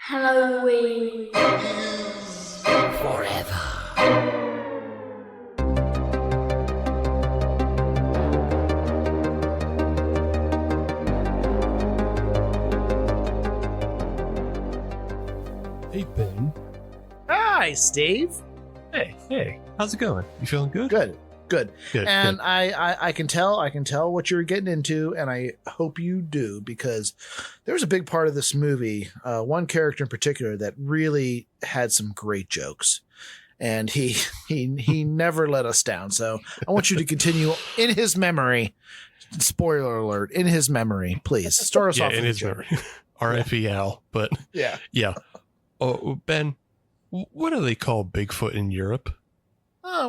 Halloween forever. Hey, Ben. Hi, Steve. Hey, how's it going? You feeling good? Good. And good. I can tell what you're getting into, and I hope you do, because there's a big part of this movie, one character in particular that really had some great jokes, and he never let us down. So I want you to continue in his memory. Spoiler alert! In his memory, please start us off in with his a joke. memory. R.I.P. Al. But Yeah. Oh, Ben, what do they call Bigfoot in Europe? I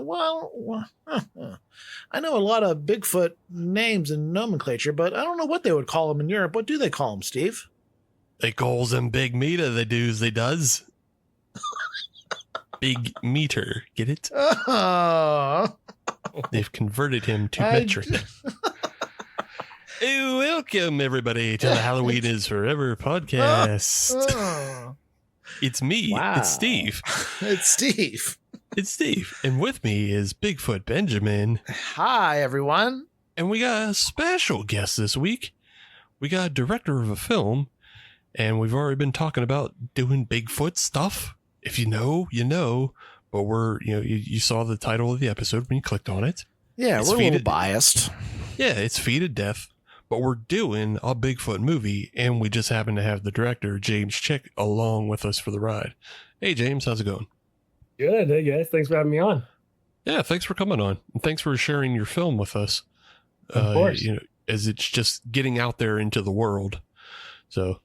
know a lot of Bigfoot names and nomenclature, but I don't know what they would call them in Europe. What do they call them, Steve? They calls them big meter. They does. Big meter. Get it? They've converted him to metric. Hey, welcome everybody to the Halloween is Forever podcast. It's me. Wow. It's Steve. It's Steve. And with me is Bigfoot Benjamin. Hi, everyone. And we got a special guest this week. We got a director of a film, and we've already been talking about doing Bigfoot stuff. If you know, you know. But you saw the title of the episode when you clicked on it. Yeah, It's we're a little feeded- biased. Yeah, it's Feed of Death. But we're doing a Bigfoot movie, and we just happen to have the director, James Chick, along with us for the ride. Hey, James, how's it going? Good. Hey, guys. Thanks for having me on. Yeah, thanks for coming on. And thanks for sharing your film with us. Of course. As it's just getting out there into the world. So,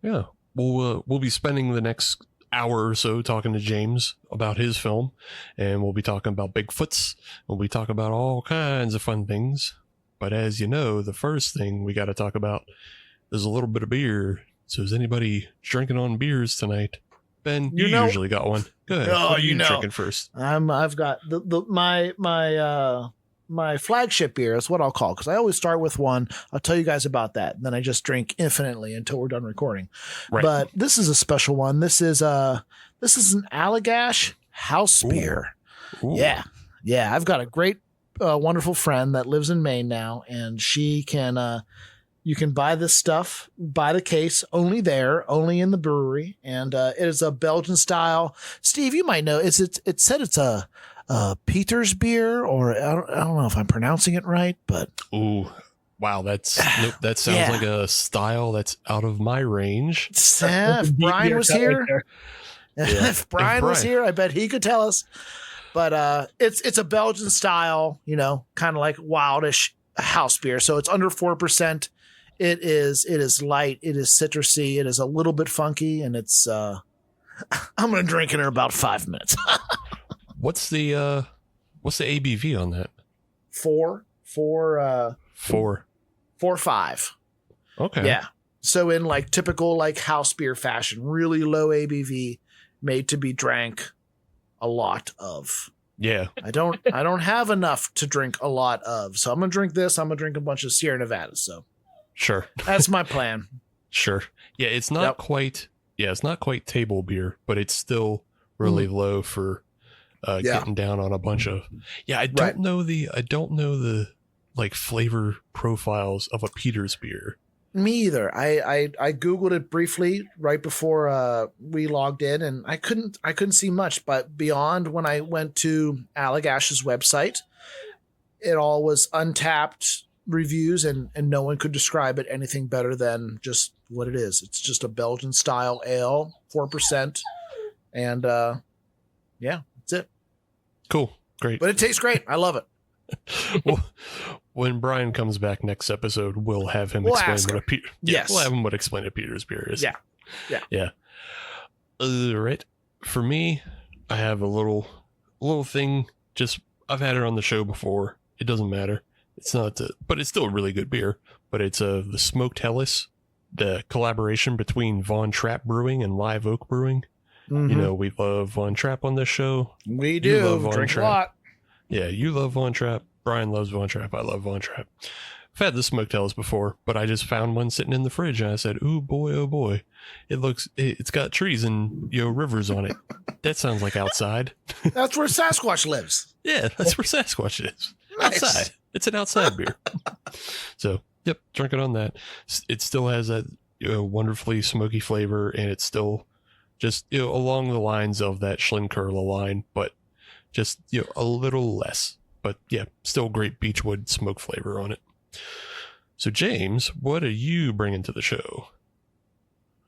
yeah, we'll be spending the next hour or so talking to James about his film, and we'll be talking about Bigfoots. We'll be talking about all kinds of fun things. But as you know, the first thing we got to talk about is a little bit of beer. So is anybody drinking on beers tonight? Ben, you usually got one. Go ahead. Oh, What are you know. drinking first? I've got my flagship beer is what I'll call, because I always start with one. I'll tell you guys about that, and then I just drink infinitely until we're done recording. Right. But this is a special one. This is an Allagash house beer. Ooh. Yeah. I've got a great, wonderful friend that lives in Maine now, and she can. You can buy this stuff by the case, only in the brewery, and it is a Belgian style. Steve, you might know. It said it's a Peter's beer, or I don't know if I'm pronouncing it right, but Ooh, wow, that sounds like a style that's out of my range. if Brian was here, if Brian was here, I bet he could tell us. But it's a Belgian style, kind of like wildish house beer. So it's under 4%. It is light. It is citrusy. It is a little bit funky, and it's. I'm gonna drink it in about 5 minutes. What's the ABV on that? 4.5. Okay. Yeah. So in like typical like house beer fashion, really low ABV, made to be drank a lot of. Yeah. I don't have enough to drink a lot of, so I'm gonna drink this. I'm gonna drink a bunch of Sierra Nevadas. So Sure. that's my plan. Sure. Yeah, it's not quite table beer, but it's still really low for getting down on a bunch of. Yeah, I don't know the like flavor profiles of a Peter's beer. Me either. I Googled it briefly right before we logged in, and I couldn't see much, but beyond when I went to Allagash's website, it all was untapped reviews, and no one could describe it anything better than just what it is. It's just a Belgian style ale, 4%, and that's it. Cool. Great. But it tastes great. I love it. Well, when Brian comes back next episode, we'll have him explain Yes. We'll have him explain what Peter's beer is. Yeah. Right. For me, I have a little thing. Just I've had it on the show before. It doesn't matter. It's not, but it's still a really good beer. But it's the Smoked Hellas, the collaboration between Von Trapp Brewing and Live Oak Brewing. Mm-hmm. We love Von Trapp on this show. We You do. love Von Drink Trapp. a lot. Yeah, you love Von Trapp. Brian loves Von Trapp. I love Von Trapp. I've had the smoketails before, but I just found one sitting in the fridge and I said, "Ooh boy, oh boy, it's got trees and rivers on it. That sounds like outside." That's where Sasquatch lives. Yeah, that's where Sasquatch is. Nice. Outside. It's an outside beer. So, yep, drinking on that. It still has that wonderfully smoky flavor, and it's still just along the lines of that Schlenkerla line, but just a little less. But yeah, still great beechwood smoke flavor on it. So James, what are you bringing to the show?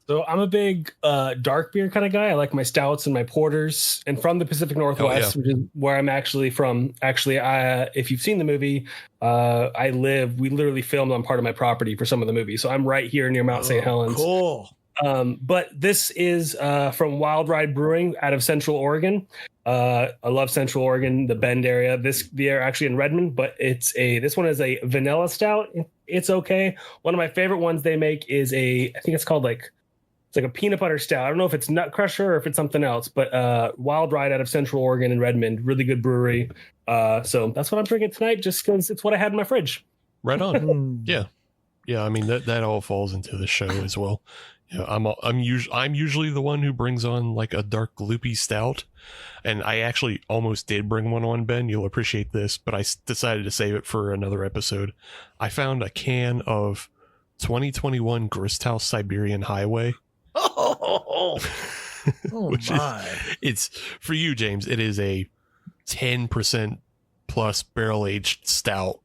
So I'm a big dark beer kind of guy. I like my stouts and my porters. And from the Pacific Northwest, which is where I'm actually from. Actually, if you've seen the movie, we literally filmed on part of my property for some of the movie. So I'm right here near Mount St. Helens. Cool. But this is from Wild Ride Brewing out of Central Oregon. I love Central Oregon, the Bend area. They're actually in Redmond, but this one is a vanilla stout. It's okay. One of my favorite ones they make is I think it's called it's like a peanut butter stout. I don't know if it's Nut Crusher or if it's something else, but Wild Ride out of Central Oregon in Redmond, really good brewery. So that's what I'm drinking tonight, just because it's what I had in my fridge. Right on. Yeah. I mean that all falls into the show as well. I'm usually the one who brings on like a dark gloopy stout, and I actually almost did bring one on, Ben. You'll appreciate this, but I decided to save it for another episode. I found a can of 2021 Gristhouse Siberian Highway. Oh my! It's for you, James. It is a 10% plus barrel aged stout.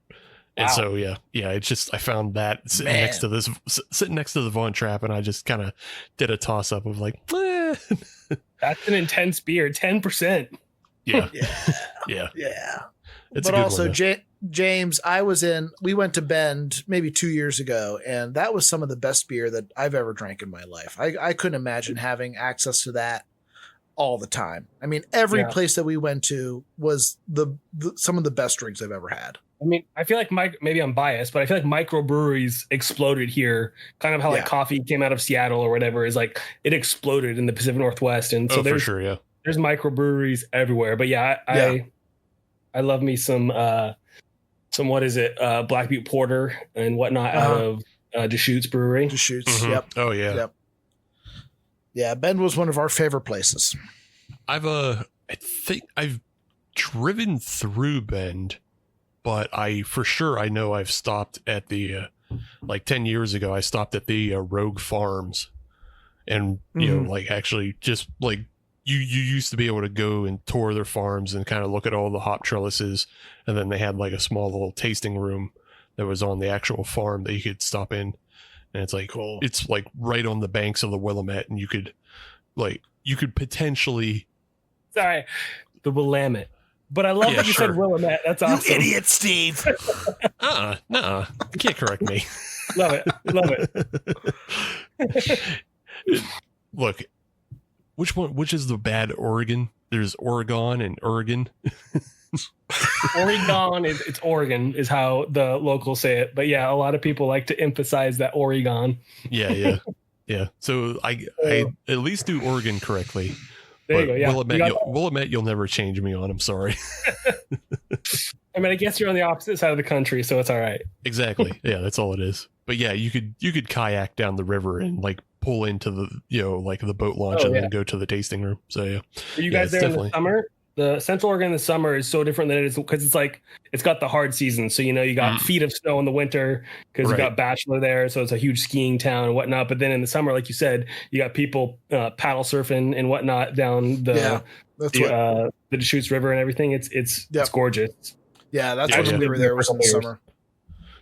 And wow. So it's just I found that sitting next to the Vaughn Trap, and I just kind of did a toss up of like, that's an intense beer, 10%. Yeah. It's but also, James, we went to Bend maybe 2 years ago, and that was some of the best beer that I've ever drank in my life. I couldn't imagine having access to that all the time. I mean, every place that we went to was some of the best drinks I've ever had. I mean, I feel like maybe I'm biased, but I feel like microbreweries exploded here. Kind of how like coffee came out of Seattle or whatever, is like it exploded in the Pacific Northwest. And so there's microbreweries everywhere. But I love me some what is it? Black Butte Porter and whatnot out of Deschutes Brewery. Deschutes, mm-hmm. Yep. Oh yeah. Yep. Yeah, Bend was one of our favorite places. I think I've driven through Bend, but I know I've stopped at the like 10 years ago. I stopped at the Rogue Farms, and like actually just like you used to be able to go and tour their farms and kind of look at all the hop trellises, and then they had like a small little tasting room that was on the actual farm that you could stop in, and it's like cool. It's like right on the banks of the Willamette, and you could potentially the Willamette. But I love that you said Willamette. That's awesome. You idiot, Steve. No, you can't correct me. Love it. Look, which is the bad Oregon? There's Oregon and Oregon. Oregon it's Oregon is how the locals say it. But yeah, a lot of people like to emphasize that Oregon. Yeah. So I at least do Oregon correctly. There you go. Yeah. Willamette, you'll never change me on. I'm sorry. I mean, I guess you're on the opposite side of the country, so it's all right. Exactly. Yeah, that's all it is. But yeah, you could kayak down the river and like pull into the like the boat launch and then go to the tasting room. So yeah. Are you guys there in the summer? The Central Oregon in the summer is so different than it is because it's got the hard season. So, you got feet of snow in the winter because you got Bachelor there. So it's a huge skiing town and whatnot. But then in the summer, like you said, you got people paddle surfing and whatnot down the Deschutes River and everything. It's gorgeous. Yeah, that's what we were there was in the summer.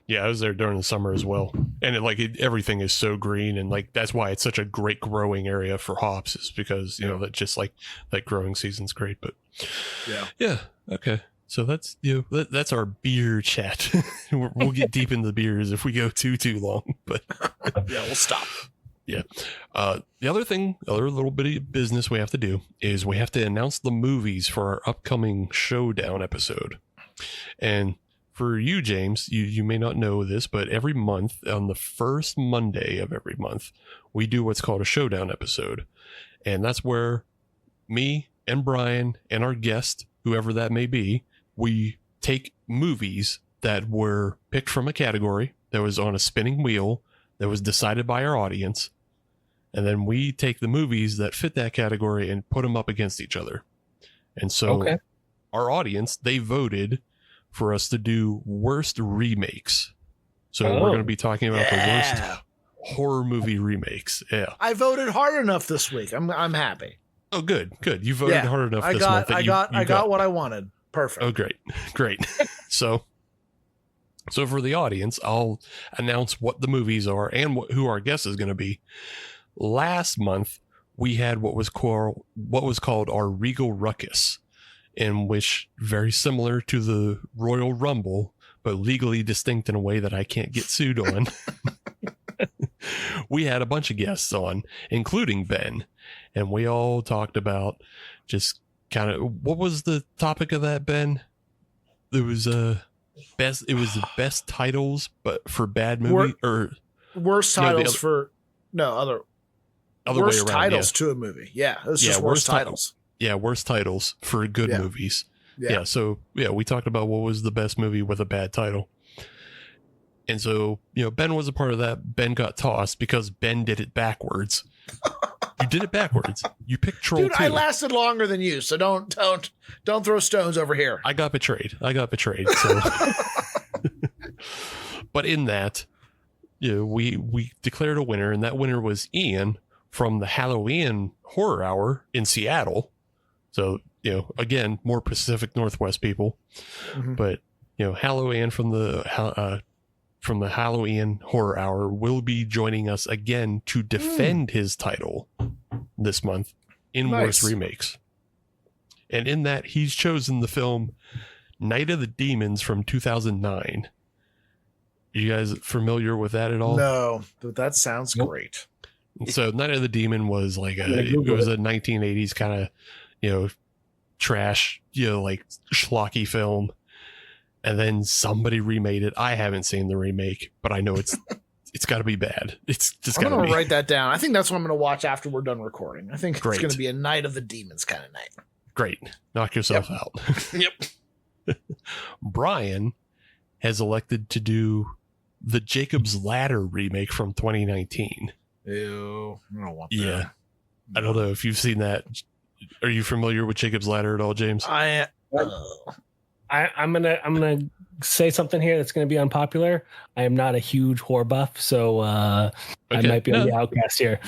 Yeah, I was there during the summer as well. And everything is so green, and like that's why it's such a great growing area for hops, is because that just like that growing season's great. But yeah, okay. So that's that's our beer chat. We'll get deep into the beers if we go too long, but we'll stop. Yeah. The other little bit of business we have to do is we have to announce the movies for our upcoming Showdown episode. And for you, James, you may not know this, but every month on the first Monday of every month, we do what's called a Showdown episode. And that's where me and Brian and our guest, whoever that may be, we take movies that were picked from a category that was on a spinning wheel that was decided by our audience. And then we take the movies that fit that category and put them up against each other. And so our audience, they voted for us to do worst remakes. So we're going to be talking about the worst horror movie remakes. Yeah. I voted hard enough this week. I'm happy. Oh, good. You voted hard enough this month. I got what I wanted. Perfect. Oh, great. So for the audience, I'll announce what the movies are and who our guest is going to be. Last month, we had what was called our Regal Ruckus, in which, very similar to the Royal Rumble, but legally distinct in a way that I can't get sued on. We had a bunch of guests on, including Ben, and we all talked about just kind of, what was the topic of that, Ben? It was the best titles, but for bad movie, or worst titles for other worst way around, titles to a movie. Yeah, it was just worst titles. Worst titles for good movies. Yeah. So we talked about what was the best movie with a bad title. And so, Ben was a part of that. Ben got tossed because Ben did it backwards. You did it backwards. You picked Troll 2. I lasted longer than you, so don't throw stones over here. I got betrayed. So. But in that, we declared a winner, and that winner was Ian from the Halloween Horror Hour in Seattle. So, again, more Pacific Northwest people. Mm-hmm. But, Halloween from the Halloween Horror Hour will be joining us again to defend his title this month in Worst Remakes. And in that, he's chosen the film Night of the Demons from 2009. Are you guys familiar with that at all? No, but that sounds great. So Night of the Demon was like it was a 1980s kind of, trash, like schlocky film. And then somebody remade it. I haven't seen the remake, but I know it's got to be bad. It's just I'm going to write that down. I think that's what I'm going to watch after we're done recording. I think it's going to be a Night of the Demons kind of night. Great. Knock yourself out. Yep. Brian has elected to do the Jacob's Ladder remake from 2019. Ew. I don't want that. Yeah. I don't know if you've seen that. Are you familiar with Jacob's Ladder at all, James? I'm gonna say something here that's gonna be unpopular. I am not a huge horror buff, so I might be on the outcast here.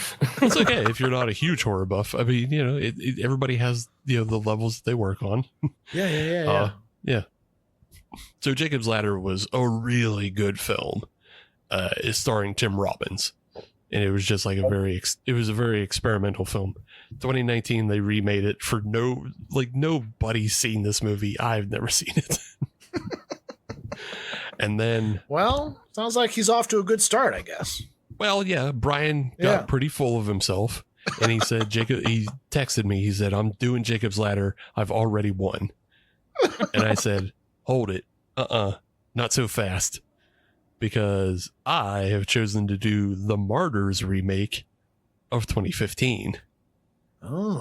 It's okay if you're not a huge horror buff. I mean, everybody has the levels that they work on. Yeah. So Jacob's Ladder was a really good film. It's starring Tim Robbins, and it was just like a very experimental film. 2019, they remade it for nobody's seen this movie. I've never seen it. And then, sounds like he's off to a good start, I guess. Well, yeah, Brian got pretty full of himself, and he said, he texted me. He said, "I'm doing Jacob's Ladder. I've already won." And I said, "Hold it. Not so fast. Because I have chosen to do the Martyrs remake of 2015. Oh,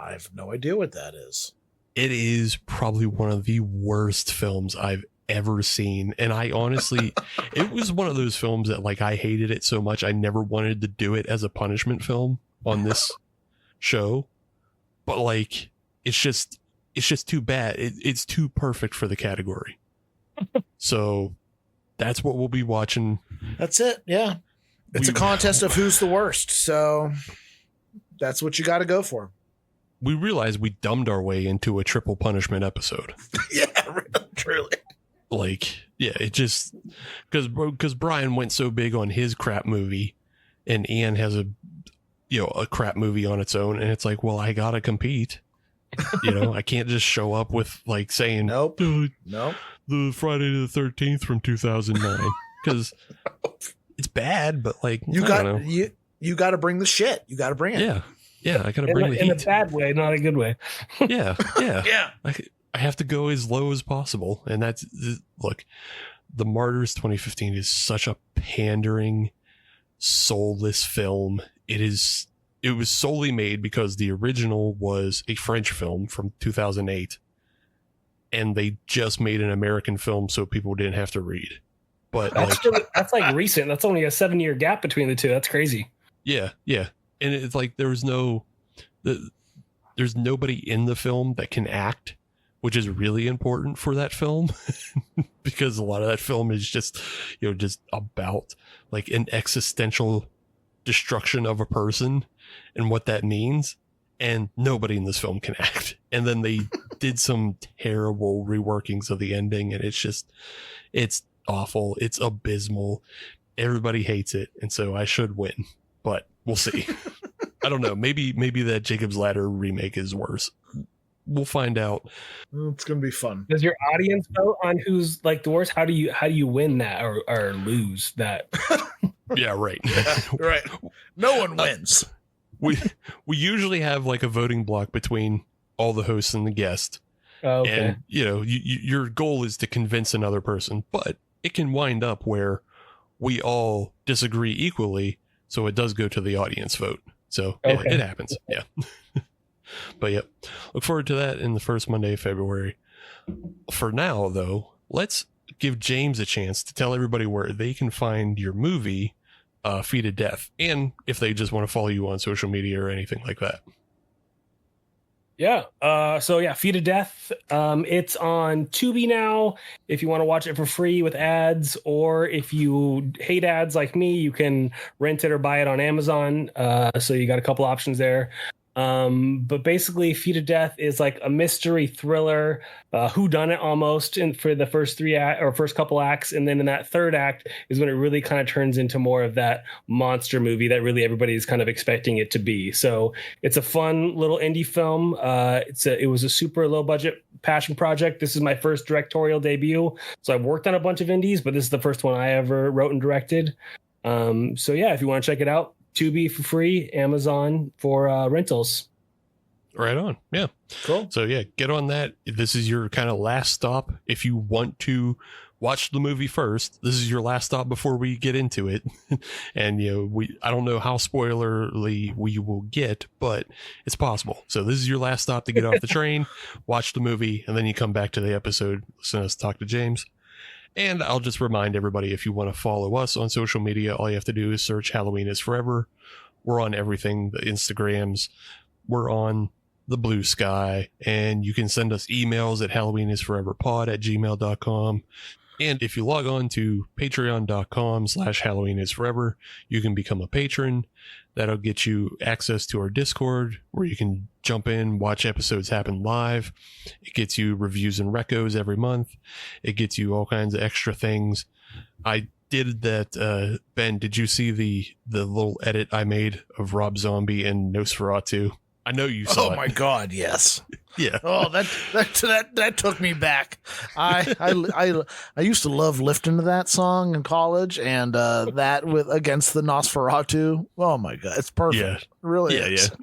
I have no idea what that is. It is probably one of the worst films I've ever seen. And I honestly, it was one of those films that I hated it so much. I never wanted to do it as a punishment film on this show. But it's just too bad. It's too perfect for the category. So that's what we'll be watching. That's it. Yeah. It's a contest of who's the worst. So that's what you got to go for. We realized we dumbed our way into a triple punishment episode. Yeah, truly. It just because Brian went so big on his crap movie and Ian has a crap movie on its own. And it's I got to compete. I can't just show up with saying, nope. The Friday the 13th from 2009 because it's bad, but you got to bring the shit. You got to bring it. Yeah. I got to bring the heat in a bad way, not a good way. Yeah. I have to go as low as possible, and that's the Martyrs 2015 is such a pandering, soulless film. It was solely made because the original was a French film from 2008. and they just made an American film so people didn't have to read. But that's like recent. That's only a 7-year gap between the two. That's crazy. Yeah. And it's like there's nobody in the film that can act, which is really important for that film because a lot of that film is just about like an existential destruction of a person and what that means. And nobody in this film can act. And then they did some terrible reworkings of the ending. And it's awful. It's abysmal. Everybody hates it. And so I should win, but we'll see. I don't know. Maybe that Jacob's Ladder remake is worse. We'll find out. It's going to be fun. Does your audience vote on who's like the worst? How do you win that or lose that? Yeah, right. Yeah, right. No one wins. We usually have like a voting block between all the hosts and the guest. Oh, okay. And your goal is to convince another person, but it can wind up where we all disagree equally, so it does go to the audience vote. So yeah, it happens. Yeah. But yep. Look forward to that in the first Monday of February. For now, though, let's give James a chance to tell everybody where they can find your movie, Feed to Death, and if they just want to follow you on social media or anything like that. Yeah. Feed to Death. It's on Tubi now. If you want to watch it for free with ads, or if you hate ads like me, you can rent it or buy it on Amazon. So you got a couple options there. But basically, Feed to Death is like a mystery thriller, whodunit almost, for the first couple acts, and then in that third act is when it really kind of turns into more of that monster movie that really everybody is kind of expecting it to be. So it's a fun little indie film. It was a super low budget passion project. This is my first directorial debut, so I've worked on a bunch of indies, but this is the first one I ever wrote and directed. So yeah, if you want to check it out, Tubi for free, Amazon for rentals. Right on. Yeah. Cool. So yeah, get on that. This is your kind of last stop. If you want to watch the movie first, this is your last stop before we get into it. And I don't know how spoilerly we will get, but it's possible. So this is your last stop to get off the train, watch the movie, and then you come back to the episode, listen to us talk to James. And I'll just remind everybody, if you want to follow us on social media, all you have to do is search Halloween is Forever. We're on everything, the Instagrams. We're on the Blue Sky. And you can send us emails at halloweenisforeverpod@gmail.com. And if you log on to patreon.com/halloweenisforever, you can become a patron. That'll get you access to our Discord, where you can jump in, watch episodes happen live. It gets you reviews and recos every month. It gets you all kinds of extra things. I did that. Ben, did you see the little edit I made of Rob Zombie and Nosferatu? I know you saw it. Oh my God, yes. Yeah. Oh, that took me back. I used to love lifting to that song in college, and that with against the Nosferatu. Oh my God, it's perfect. Yeah. It really is. Yeah.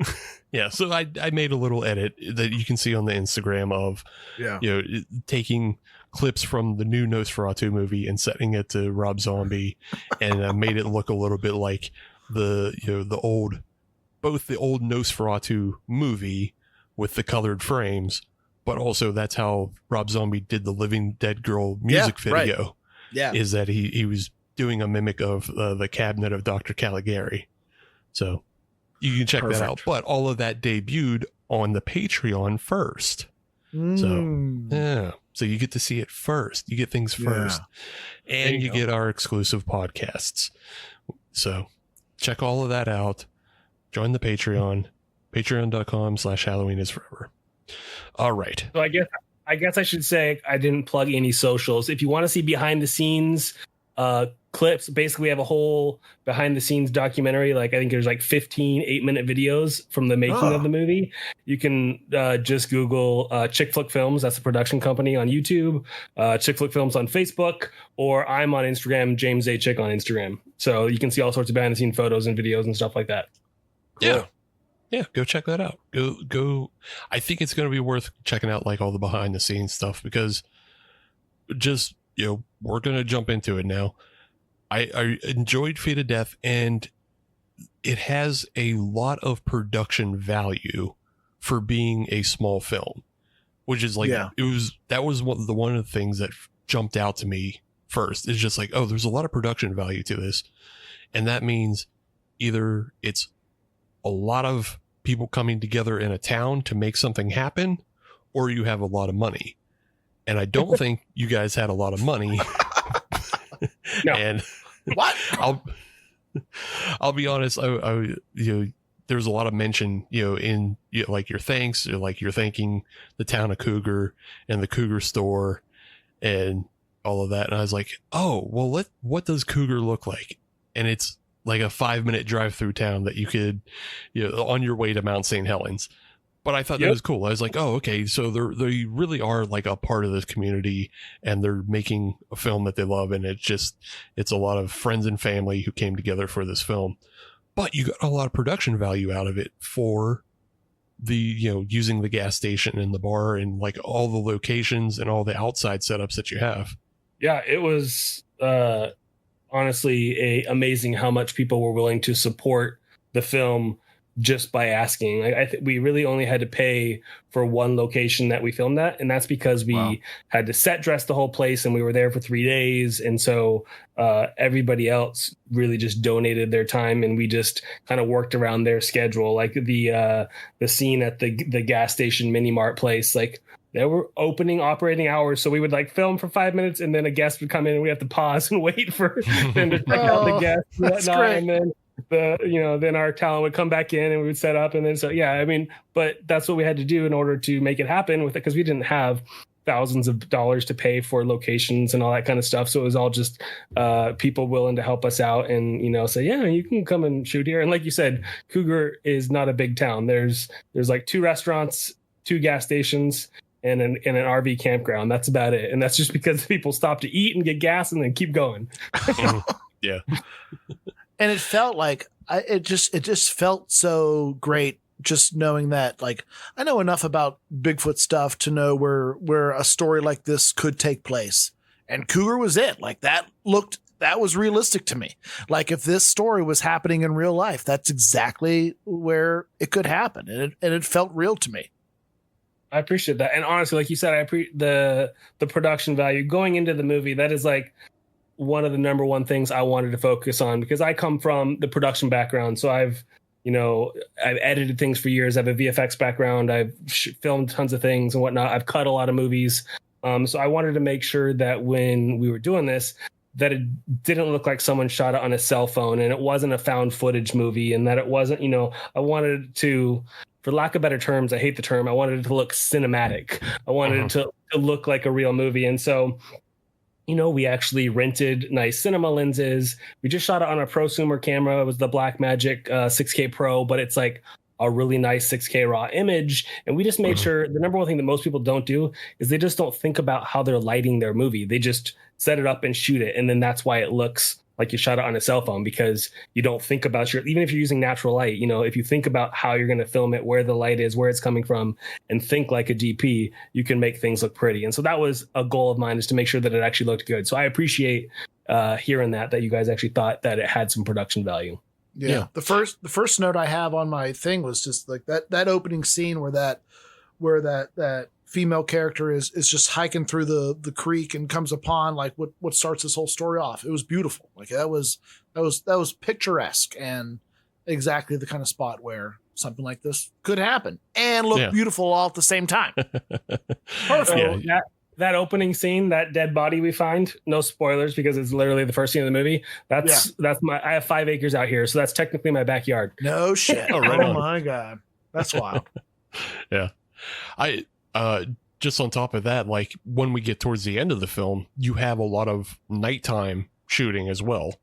Yeah. So I made a little edit that you can see on the Instagram of taking clips from the new Nosferatu movie and setting it to Rob Zombie, and I made it look a little bit like the old Nosferatu movie with the colored frames, but also that's how Rob Zombie did the Living Dead Girl music video. Right. Yeah. Is that he was doing a mimic of the Cabinet of Dr. Caligari. So you can check that out. But all of that debuted on the Patreon first. So yeah. So you get to see it first. You get things first. And you get our exclusive podcasts. So check all of that out. Join the Patreon, patreon.com/halloweenisforever. All right. So I guess I should say I didn't plug any socials. If you want to see behind the scenes clips, basically we have a whole behind the scenes documentary. Like I think there's like 15 8-minute videos from the making of the movie. You can just Google Chick Flick Films. That's a production company on YouTube. Chick Flick Films on Facebook, or I'm on Instagram, James A. Chick on Instagram. So you can see all sorts of behind the scenes photos and videos and stuff like that. Cool. Yeah, go check that out. Go. I think it's going to be worth checking out, like all the behind the scenes stuff, because just, we're going to jump into it now. I enjoyed Feed to Death, and it has a lot of production value for being a small film. which is like, Yeah. that was one of the things that jumped out to me first. It's just like, oh, there's a lot of production value to this. And that means either it's a lot of people coming together in a town to make something happen, or you have a lot of money. And I don't think you guys had a lot of money. No. And What? I'll be honest. There's a lot of mention, in like your thanks, like you're thanking the town of Cougar and the Cougar store and all of that. And I was like, oh, well, what does Cougar look like? And it's like a 5-minute drive through town that you could, on your way to Mount St. Helens. But I thought that was cool. I was like, oh, okay. So they really are like a part of this community, and they're making a film that they love. And it's a lot of friends and family who came together for this film, but you got a lot of production value out of it for the, using the gas station and the bar and like all the locations and all the outside setups that you have. Yeah, it was honestly amazing how much people were willing to support the film just by asking. We really only had to pay for one location that we filmed at, and that's because we had to set dress the whole place, and we were there for 3 days. And so everybody else really just donated their time, and we just kind of worked around their schedule. Like the scene at the gas station mini mart place, like there were operating hours, so we would like film for 5 minutes, and then a guest would come in, and we have to pause and wait for them to check out the guest and whatnot, and then then our talent would come back in and we would set up. And then, but that's what we had to do in order to make it happen with it, because we didn't have thousands of dollars to pay for locations and all that kind of stuff. So it was all just people willing to help us out and, say, yeah, you can come and shoot here. And like you said, Cougar is not a big town. There's like 2 restaurants, 2 gas stations, and an RV campground. That's about it. And that's just because people stop to eat and get gas and then keep going. Yeah. And it felt like it just felt so great just knowing that, like, I know enough about Bigfoot stuff to know where a story like this could take place. And Cougar was it. Like that was realistic to me. Like if this story was happening in real life, that's exactly where it could happen. And it felt real to me. I appreciate that. And honestly, like you said, I appreciate the production value going into the movie. That is like one of the number one things I wanted to focus on, because I come from the production background. So I've edited things for years. I have a VFX background. I've filmed tons of things and whatnot. I've cut a lot of movies. So I wanted to make sure that when we were doing this, that it didn't look like someone shot it on a cell phone, and it wasn't a found footage movie, and that it wasn't, I wanted to, for lack of better terms, I hate the term, I wanted it to look cinematic. I wanted it to look like a real movie. And so we actually rented nice cinema lenses. We just shot it on a prosumer camera. It was the Blackmagic 6K Pro, but it's like a really nice 6K raw image. And we just made sure, the number one thing that most people don't do is they just don't think about how they're lighting their movie. They just set it up and shoot it. And then that's why it looks like you shot it on a cell phone, because you don't think about even if you're using natural light, if you think about how you're going to film it, where the light is, where it's coming from, and think like a DP, you can make things look pretty. And so that was a goal of mine, is to make sure that it actually looked good. So I appreciate hearing that you guys actually thought that it had some production value. Yeah. The first note I have on my thing was just like that opening scene where that female character is just hiking through the creek and comes upon like what starts this whole story off. It was beautiful. Like that was picturesque and exactly the kind of spot where something like this could happen and look beautiful all at the same time. Perfect. Yeah. That opening scene, that dead body we find, no spoilers because it's literally the first scene of the movie. That's I have 5 acres out here, so that's technically my backyard. No shit. Oh my God. That's wild. Yeah. Just on top of that, like when we get towards the end of the film, you have a lot of nighttime shooting as well,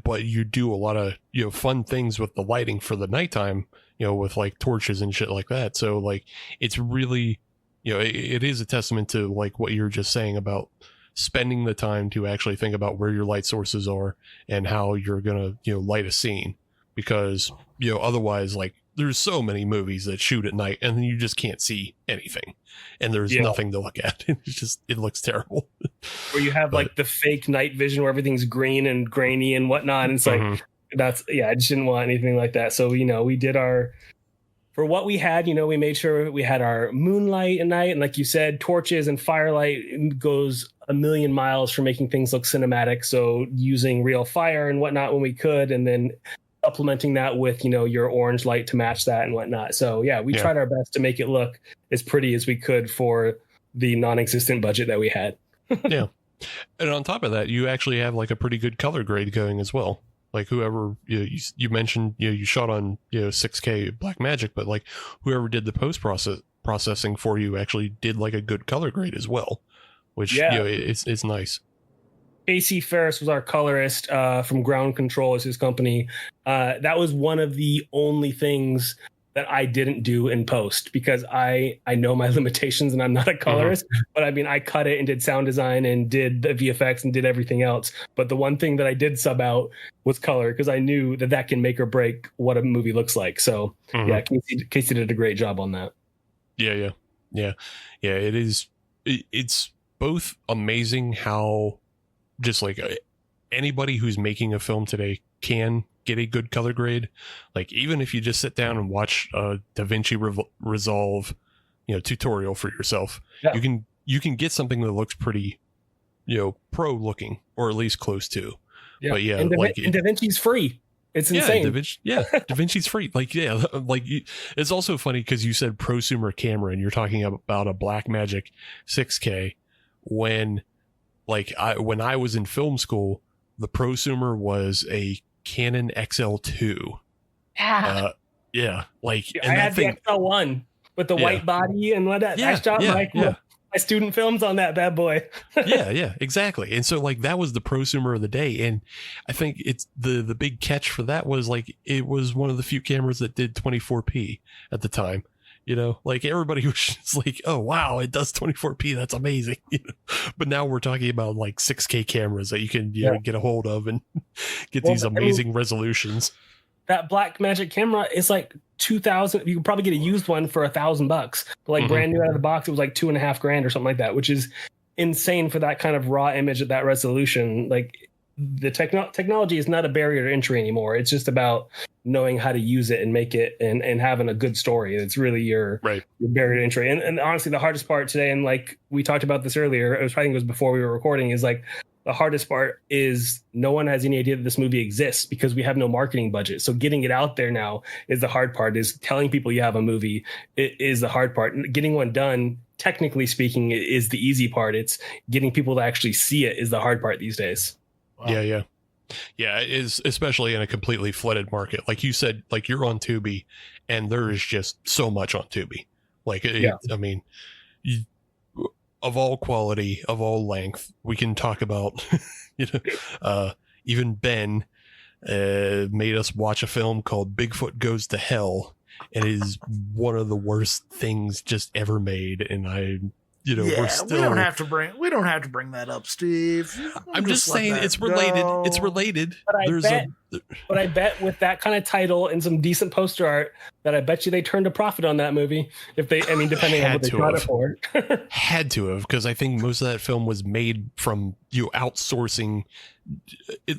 but you do a lot of, fun things with the lighting for the nighttime, with like torches and shit like that. So like, it's really, it is a testament to like what you're just saying about spending the time to actually think about where your light sources are and how you're going to, light a scene, because, otherwise, like, there's so many movies that shoot at night and you just can't see anything and there's nothing to look at. It looks terrible. Or you have like the fake night vision where everything's green and grainy and whatnot. And it's like, I just didn't want anything like that. So, we did our for what we had, we made sure we had our moonlight at night, and like you said, torches and firelight goes a million miles for making things look cinematic. So using real fire and whatnot when we could, and then supplementing that with your orange light to match that and whatnot. So yeah, we tried our best to make it look as pretty as we could for the non-existent budget that we had. Yeah. And on top of that, you actually have like a pretty good color grade going as well. Like whoever you mentioned, you shot on 6K Blackmagic, but like whoever did the processing for you actually did like a good color grade as well, which it's nice. AC Ferris was our colorist from Ground Control, is his company. That was one of the only things that I didn't do in post, because I know my limitations and I'm not a colorist, but I mean, I cut it and did sound design and did the VFX and did everything else. But the one thing that I did sub out was color, because I knew that can make or break what a movie looks like. So yeah, Casey did a great job on that. Yeah. It is. It's both amazing how just like anybody who's making a film today can get a good color grade. Like even if you just sit down and watch a DaVinci Resolve tutorial for yourself, you can get something that looks pretty pro looking, or at least close to. But yeah, and DaVinci's free. It's insane. DaVinci's free. Like it's also funny because you said prosumer camera and you're talking about a Blackmagic 6K when I was in film school, the prosumer was a Canon XL2. Yeah. I had the XL1 with the white body and what that. I shot my student films on that bad boy. yeah, exactly. And so like that was the prosumer of the day. And I think it's the big catch for that was like it was one of the few cameras that did 24p at the time. Like everybody was just like, oh wow, it does 24p, that's amazing. But now we're talking about like 6K cameras that you can get a hold of and get these amazing resolutions. That Blackmagic camera is like $2,000. You could probably get a used one for $1,000, but like brand new out of the box, it was like $2,500 or something like that, which is insane for that kind of raw image at that resolution. Like the technology is not a barrier to entry anymore. It's just about knowing how to use it and make it and having a good story. It's really your barrier to entry. And honestly, the hardest part today, and like we talked about this earlier, I think it was before we were recording, is like the hardest part is no one has any idea that this movie exists because we have no marketing budget. So getting it out there now is the hard part. Is telling people you have a movie is the hard part. Getting one done, technically speaking, is the easy part. It's getting people to actually see it is the hard part these days. Wow. Yeah, it is, especially in a completely flooded market. Like you said, like you're on Tubi and there is just so much on Tubi. Like, I mean, of all quality, of all length, we can talk about, even Ben made us watch a film called Bigfoot Goes to Hell. And it is one of the worst things just ever made. And we don't have to bring that up, Steve. I'm just saying it's related. Go. It's related. But I bet with that kind of title and some decent poster art that I bet you they turned a profit on that movie. Depending on what they got it for. Had to have, because I think most of that film was made from outsourcing it.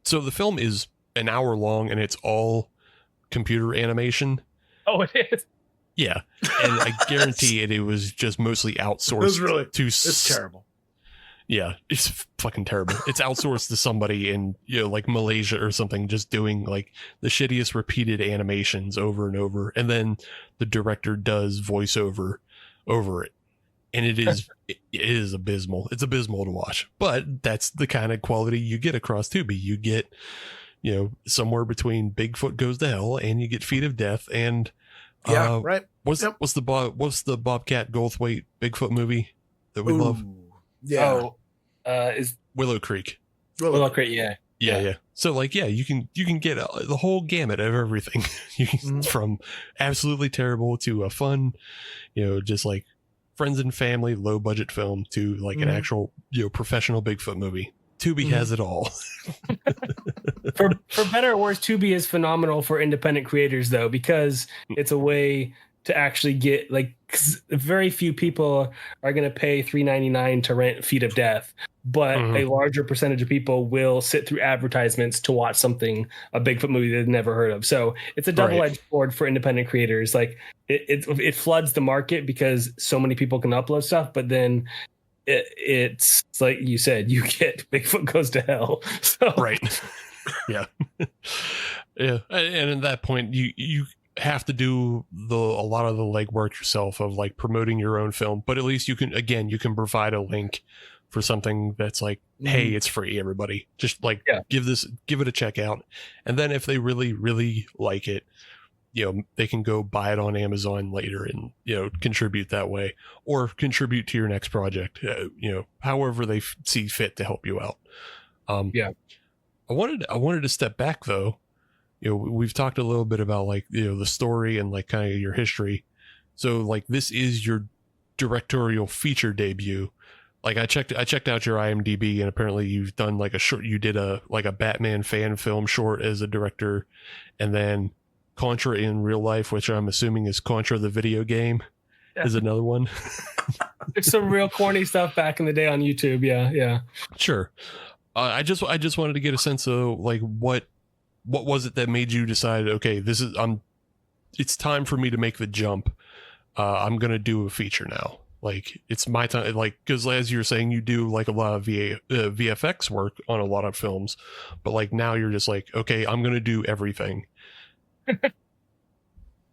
So the film is an hour long and it's all computer animation. Oh, it is. Yeah, and I guarantee it was just mostly outsourced. It's terrible. Yeah, it's fucking terrible. It's outsourced to somebody in like Malaysia or something, just doing like the shittiest repeated animations over and over, and then the director does voiceover over it, and it is abysmal. It's abysmal to watch, but that's the kind of quality you get across Tubi. You get somewhere between Bigfoot Goes to Hell and you get Feet of Death and. Right. What's the Bobcat Goldthwait Bigfoot movie that we love? Yeah. Is Willow Creek. Willow Creek? Yeah. So like, you can get the whole gamut of everything. From absolutely terrible to a fun, just like friends and family, low budget film to like an actual professional Bigfoot movie. Tubi has it all. For better or worse, Tubi is phenomenal for independent creators, though, because it's a way to actually get, like, 'cause very few people are going to pay $3.99 to rent Feet of Death, but a larger percentage of people will sit through advertisements to watch a Bigfoot movie they've never heard of. So it's a double-edged sword for independent creators. Like it floods the market because so many people can upload stuff, but then it's like you said, you get Bigfoot Goes to Hell. So right. Yeah. Yeah. And at that point, you have to do a lot of the legwork yourself of like promoting your own film, but at least you can provide a link for something that's like, hey, it's free, everybody. Just like give it a check out. And then if they really, really like it, they can go buy it on Amazon later and, contribute that way, or contribute to your next project, however they see fit to help you out. I wanted to step back though. We've talked a little bit about like, the story and like kind of your history. So like this is your directorial feature debut. Like I checked out your IMDb, and apparently you've done like you did a Batman fan film short as a director, and then Contra in Real Life, which I'm assuming is Contra the video game, is another one. There's some real corny stuff back in the day on YouTube. Yeah. Sure. I just wanted to get a sense of like what was it that made you decide, okay, it's time for me to make the jump. I'm going to do a feature now. Like it's my time, like, cause as you're saying, you do like a lot of VFX work on a lot of films, but like now you're just like, okay, I'm going to do everything.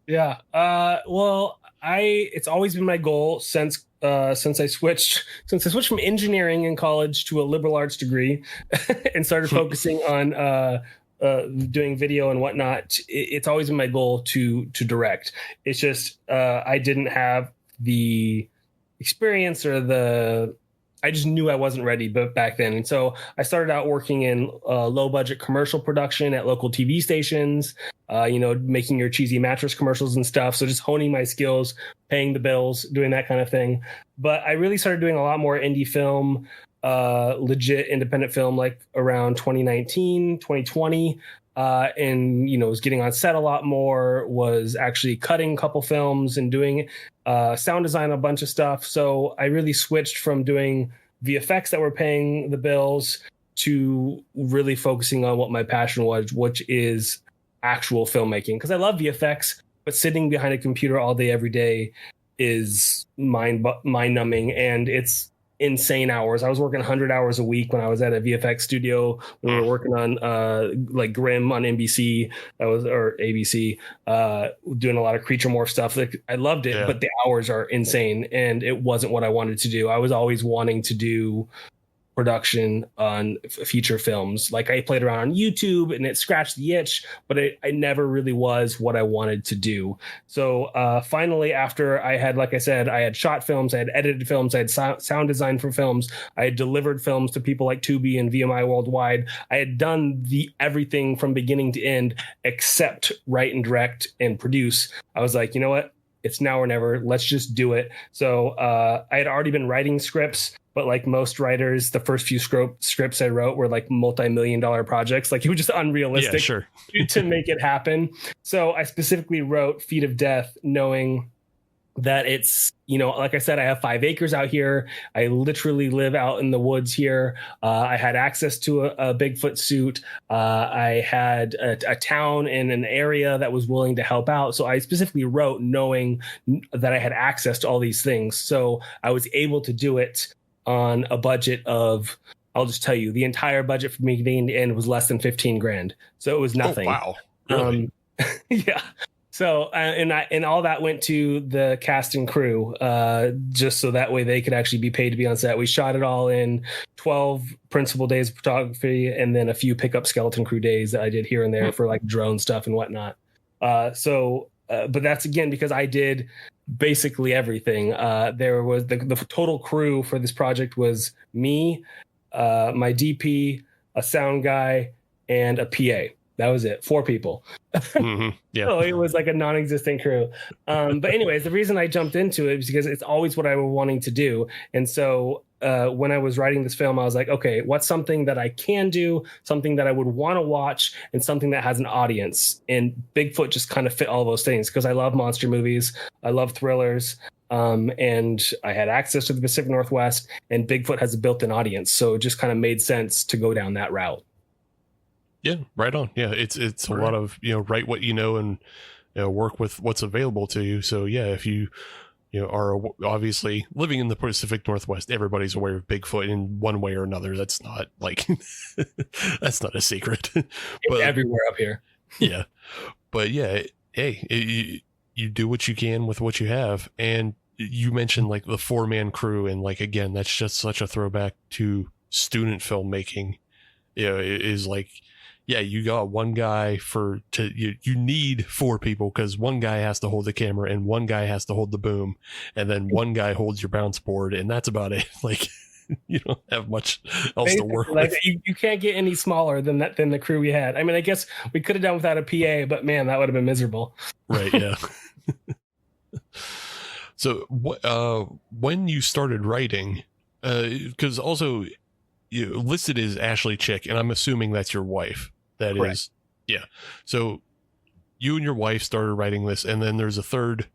Yeah. Well, it's always been my goal since I switched from engineering in college to a liberal arts degree and started focusing on doing video and whatnot. It's always been my goal to direct. It's just I didn't have the experience I just knew I wasn't ready back then. And so I started out working in low budget commercial production at local TV stations, making your cheesy mattress commercials and stuff. So just honing my skills, paying the bills, doing that kind of thing. But I really started doing a lot more indie film, legit independent film, like around 2019, 2020. And was getting on set a lot more, was actually cutting a couple films and doing sound design, a bunch of stuff. So I really switched from doing VFX that were paying the bills to really focusing on what my passion was, which is actual filmmaking. Because I love VFX, but sitting behind a computer all day, every day is mind numbing, and it's insane hours. I was working 100 hours a week when I was at a VFX studio. We were working on like Grimm on NBC, or ABC, doing a lot of creature morph stuff. Like, I loved it, but the hours are insane, and it wasn't what I wanted to do. I was always wanting to do production on feature films. Like, I played around on YouTube and it scratched the itch, but it never really was what I wanted to do. So finally, after I had, like I said, I had shot films, I had edited films, I had sound design for films, I had delivered films to people like Tubi and VMI Worldwide. I had done everything from beginning to end except write and direct and produce. I was like, you know what? It's now or never. Let's just do it. So I had already been writing scripts, but like most writers, the first few scripts I wrote were like multi-million-dollar projects. Like, it was just unrealistic to make it happen. So I specifically wrote Feet of Death knowing that it's, like I said, I have 5 acres out here. I literally live out in the woods here. I had access to a Bigfoot suit. I had a town in an area that was willing to help out. So I specifically wrote knowing that I had access to all these things. So I was able to do it on a budget of, I'll just tell you, the entire budget from beginning to end was less than $15,000. So it was nothing. Oh, wow. Really? Yeah. So, and all that went to the cast and crew, just so that way they could actually be paid to be on set. We shot it all in 12 principal days of photography, and then a few pickup skeleton crew days that I did here and there for like drone stuff and whatnot. But that's, again, because I did basically everything. There was the total crew for this project was me, my DP, a sound guy, and a PA. That was it. 4 people. Yeah. So it was like a non-existent crew. But anyways, the reason I jumped into it was because it's always what I was wanting to do. And so when I was writing this film, I was like, okay, what's something that I can do, something that I would want to watch, and something that has an audience? And Bigfoot just kind of fit all those things because I love monster movies, I love thrillers, and I had access to the Pacific Northwest, and Bigfoot has a built-in audience, so it just kind of made sense to go down that route. Yeah, right on. Yeah, it's a lot of, write what you know and work with what's available to you. So yeah, if you are obviously living in the Pacific Northwest, everybody's aware of Bigfoot in one way or another. That's not like that's not a secret. But everywhere up here. Yeah, but yeah, hey, you do what you can with what you have, and you mentioned like the 4-man crew, and like again, that's just such a throwback to student filmmaking. It is like, yeah, you got one guy you need 4 people because one guy has to hold the camera and one guy has to hold the boom, and then one guy holds your bounce board, and that's about it. Like, you don't have much else to work with. You can't get any smaller than the crew we had. I mean, I guess we could have done without a PA, but man, that would have been miserable. Right? Yeah. So, when you started writing, because also you listed as Ashley Chick, and I'm assuming that's your wife. That Correct. Is, yeah. So you and your wife started writing this, and then there's a third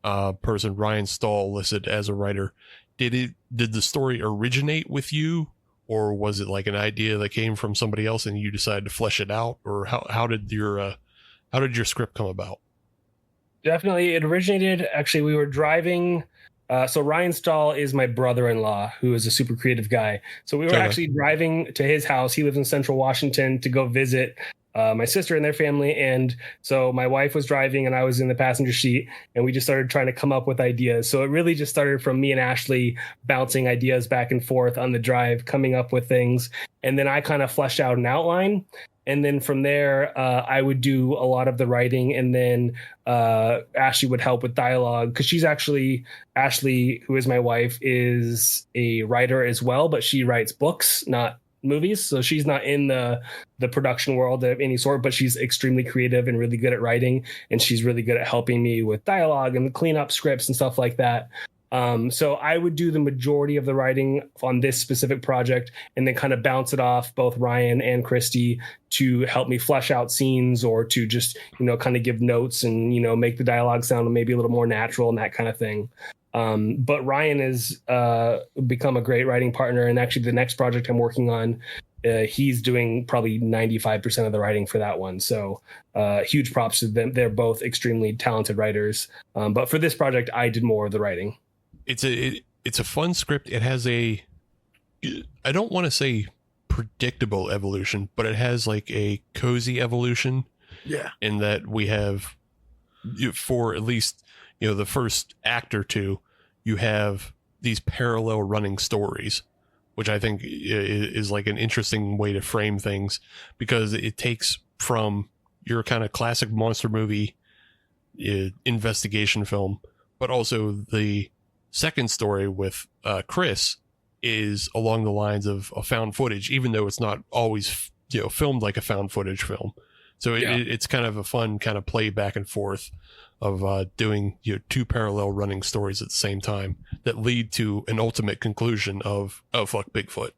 person, Ryan Stahl, listed as a writer. Did the story originate with you, or was it like an idea that came from somebody else and you decided to flesh it out, or how did your script come about? Definitely, it originated. Actually, we were driving. So Ryan Stahl is my brother-in-law, who is a super creative guy. So we were actually driving to his house. He lives in Central Washington, to go visit my sister and their family. And so my wife was driving and I was in the passenger seat, and we just started trying to come up with ideas. So it really just started from me and Ashley bouncing ideas back and forth on the drive, coming up with things. And then I kind of fleshed out an outline. And then from there, I would do a lot of the writing, and then Ashley would help with dialogue, because Ashley, who is my wife, is a writer as well, but she writes books, not movies. So she's not in the production world of any sort, but she's extremely creative and really good at writing, and she's really good at helping me with dialogue and clean up scripts and stuff like that. So I would do the majority of the writing on this specific project, and then kind of bounce it off both Ryan and Christy to help me flesh out scenes, or to just, kind of give notes and, make the dialogue sound maybe a little more natural and that kind of thing. But Ryan has become a great writing partner. And actually the next project I'm working on, he's doing probably 95% of the writing for that one. So huge props to them. They're both extremely talented writers. But for this project, I did more of the writing. It's a fun script. It has I don't want to say predictable evolution, but it has like a cozy evolution. Yeah. In that we have, for at least, the first act or two, you have these parallel running stories, which I think is like an interesting way to frame things, because it takes from your kind of classic monster movie investigation film, but also the second story with Chris is along the lines of a found footage, even though it's not always filmed like a found footage film. So it's kind of a fun kind of play back and forth of doing 2 parallel running stories at the same time that lead to an ultimate conclusion of, oh, fuck Bigfoot.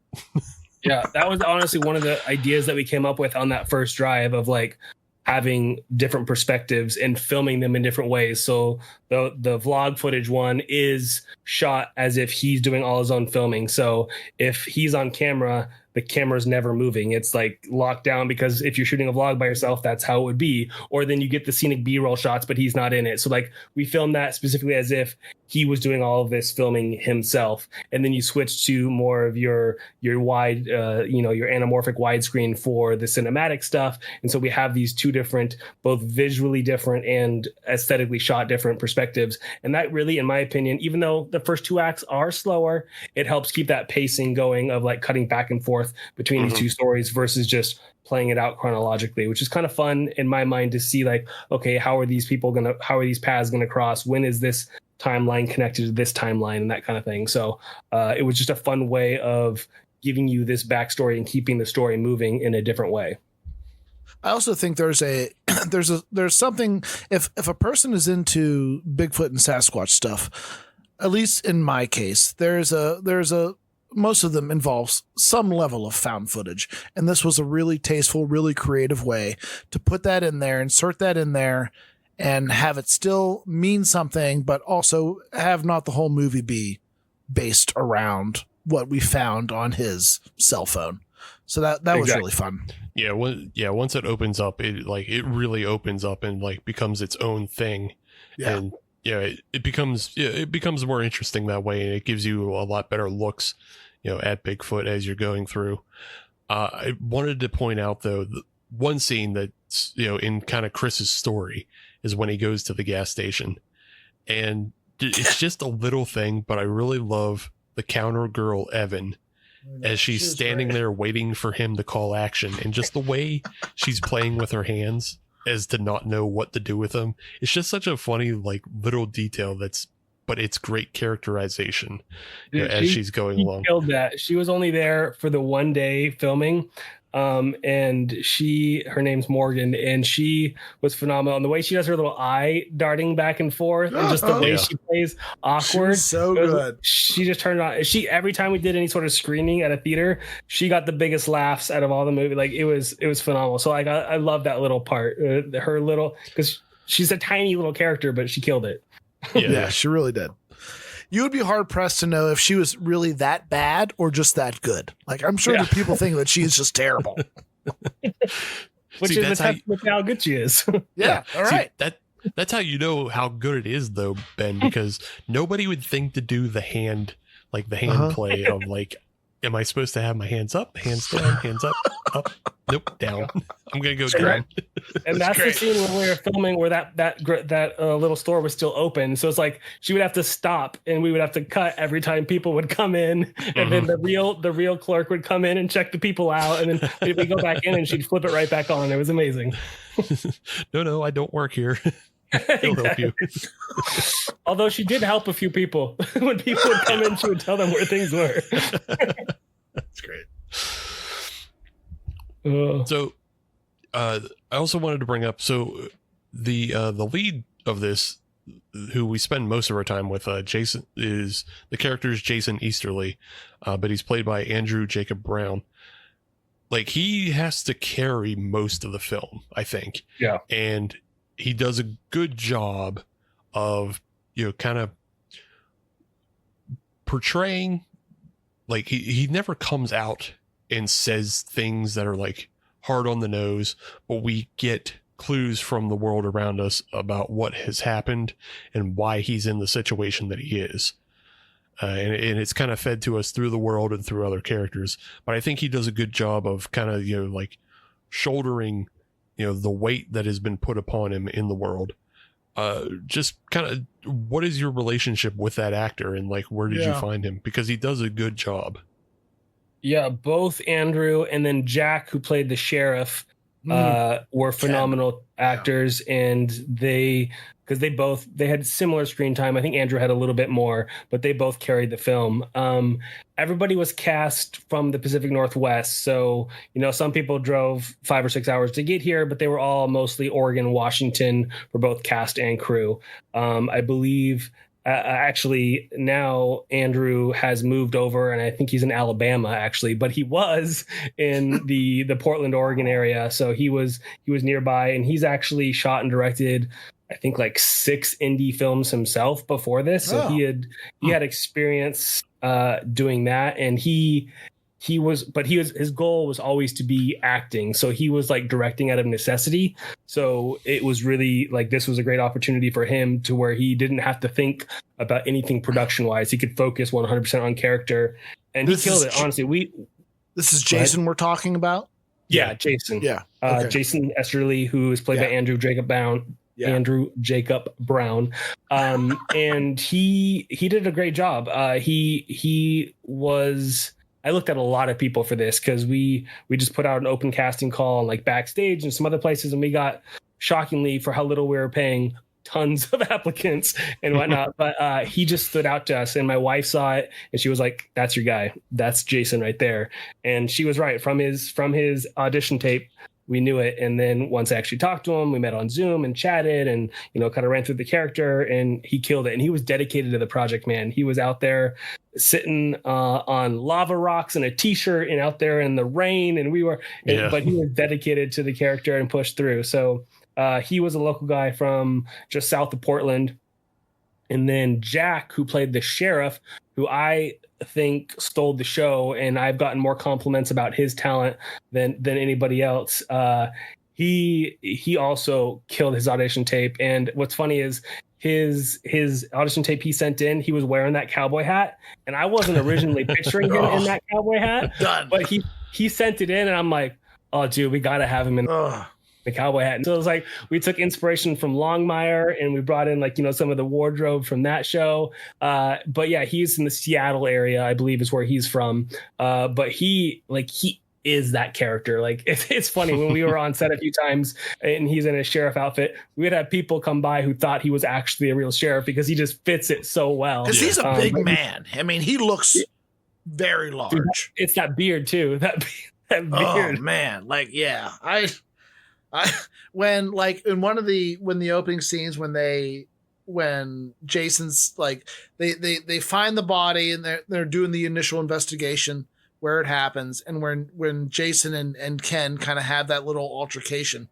Yeah, that was honestly one of the ideas that we came up with on that first drive, of like having different perspectives and filming them in different ways. So the vlog footage one is shot as if he's doing all his own filming. So if he's on camera, the camera's never moving. It's like locked down, because if you're shooting a vlog by yourself, that's how it would be. Or then you get the scenic B-roll shots, but he's not in it. So like we filmed that specifically as if he was doing all of this filming himself. And then you switch to more of your wide, your anamorphic widescreen for the cinematic stuff. And so we have these 2 different, both visually different and aesthetically shot different perspectives. And that really, in my opinion, even though the first 2 acts are slower, it helps keep that pacing going of like cutting back and forth between these 2 stories versus just playing it out chronologically, which is kind of fun in my mind to see, like, okay, how are these paths gonna cross? When is this timeline connected to this timeline, and that kind of thing. So it was just a fun way of giving you this backstory and keeping the story moving in a different way. I also think there's something, if a person is into Bigfoot and Sasquatch stuff, at least in my case, there's a most of them involves some level of found footage. And this was a really tasteful, really creative way to put that in there, insert that in there, and have it still mean something, but also have not the whole movie be based around what we found on his cell phone. So that was really fun. Yeah, once it opens up, it really opens up and like becomes its own thing. Yeah. And it becomes more interesting that way, and it gives you a lot better looks, at Bigfoot as you're going through. I wanted to point out though, one scene that's, in kind of Chris's story is when he goes to the gas station, and it's just a little thing, but I really love the counter girl, Evan, as she's standing there waiting for him to call action, and just the way she's playing with her hands as to not know what to do with them. It's just such a funny, like, little detail but it's great characterization. Dude, as she's going along. Killed that. She was only there for the one day filming. And her name's Morgan, and she was phenomenal. And the way she does her little eye darting back and forth, and just the way she plays awkward, so good. She just turned on. Every time we did any sort of screening at a theater, she got the biggest laughs out of all the movie. Like it was phenomenal. So like I love that little part, her little, because she's a tiny little character, but she killed it. Yeah, she really did. You would be hard pressed to know if she was really that bad or just that good. Like, I'm sure that people think that she's just terrible. Which is how good she is. Yeah. All right. That's how you know how good it is, though, Ben, because nobody would think to do the hand play of like, am I supposed to have my hands up, hands down, hands up, nope, down. I'm gonna go down. And that's the scene when we were filming where that little store was still open. So it's like she would have to stop, and we would have to cut every time people would come in, and then the real clerk would come in and check the people out, and then we go back in, and she'd flip it right back on. It was amazing. No, I don't work here. He'll help you. Although she did help a few people. When people would come in, she would tell them where things were. That's great. So I also wanted to bring up, so the lead of this, who we spend most of our time with, Jason, is the character is Jason Easterly, but he's played by Andrew Jacob Brown. Like, he has to carry most of the film, I think. Yeah. And he does a good job of, kind of portraying, like, he never comes out and says things that are like hard on the nose, but we get clues from the world around us about what has happened and why he's in the situation that he is. And it's kind of fed to us through the world and through other characters. But I think he does a good job of kind of, like shouldering, the weight that has been put upon him in the world. Just kind of, what is your relationship with that actor, and like, where did you find him? Because he does a good job. Yeah, both Andrew and then Jack, who played the sheriff, were phenomenal actors, and they had similar screen time. I think Andrew had a little bit more, but they both carried the film. Everybody was cast from the Pacific Northwest, so some people drove 5 or 6 hours to get here, but they were all mostly Oregon, Washington for both cast and crew. I believe actually now Andrew has moved over, and I think he's in Alabama actually, but he was in the Portland, Oregon area, so he was nearby, and he's actually shot and directed I think like 6 indie films himself before this. So he had experience doing that, and his goal was always to be acting. So he was like directing out of necessity. So it was really like, this was a great opportunity for him to where he didn't have to think about anything production wise. He could focus 100% on character, and he killed it. Honestly, this is Jason we're talking about. Yeah, Jason. Yeah. Okay. Jason Esterly, who is played by Andrew Jacob Brown. Yeah. Andrew Jacob Brown. And he did a great job. He was, I looked at a lot of people for this because we just put out an open casting call and like backstage and some other places, and we got, shockingly for how little we were paying, tons of applicants and whatnot. But he just stood out to us, and my wife saw it and she was like, that's your guy. That's Jason right there. And she was right. From his audition tape, we knew it. And then once I actually talked to him, we met on Zoom and chatted and, kind of ran through the character, and he killed it. And he was dedicated to the project, man. He was out there sitting on lava rocks in a t-shirt and out there in the rain, and but he was dedicated to the character and pushed through. So he was a local guy from just south of Portland. And then Jack, who played the sheriff, who I think stole the show, and I've gotten more compliments about his talent than anybody else. He also killed his audition tape. And what's funny is his audition tape he sent in, he was wearing that cowboy hat, and I wasn't originally picturing him in that cowboy hat. Done. But he sent it in, and I'm like, oh, dude, we got to have him in the cowboy hat. And so it was like we took inspiration from Longmire, and we brought in some of the wardrobe from that show. But yeah, he's in the Seattle area, I believe, is where he's from. But he is that character. Like it's funny when we were on set a few times and he's in a sheriff outfit, we would have people come by who thought he was actually a real sheriff because he just fits it so well. Because he's a big man. I mean, he looks very large. Dude, it's that beard too. That beard. Oh man, I when in one of the opening scenes when Jason's they find the body and they're doing the initial investigation where it happens, and when Jason and Ken kind of have that little altercation,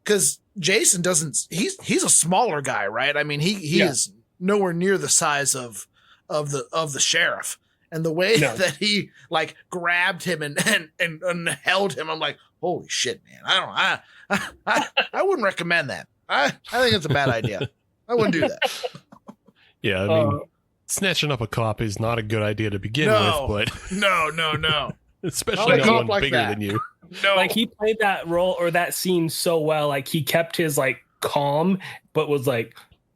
because Jason he's a smaller guy, right? I mean he is nowhere near the size of the sheriff, and the way that he grabbed him and held him, I'm like, holy shit, man! I wouldn't recommend that. I think it's a bad idea. I wouldn't do that. Yeah, I mean, snatching up a cop is not a good idea to begin with, but no. Especially not one bigger than you. No. He played that role or that scene so well. He kept his calm, but was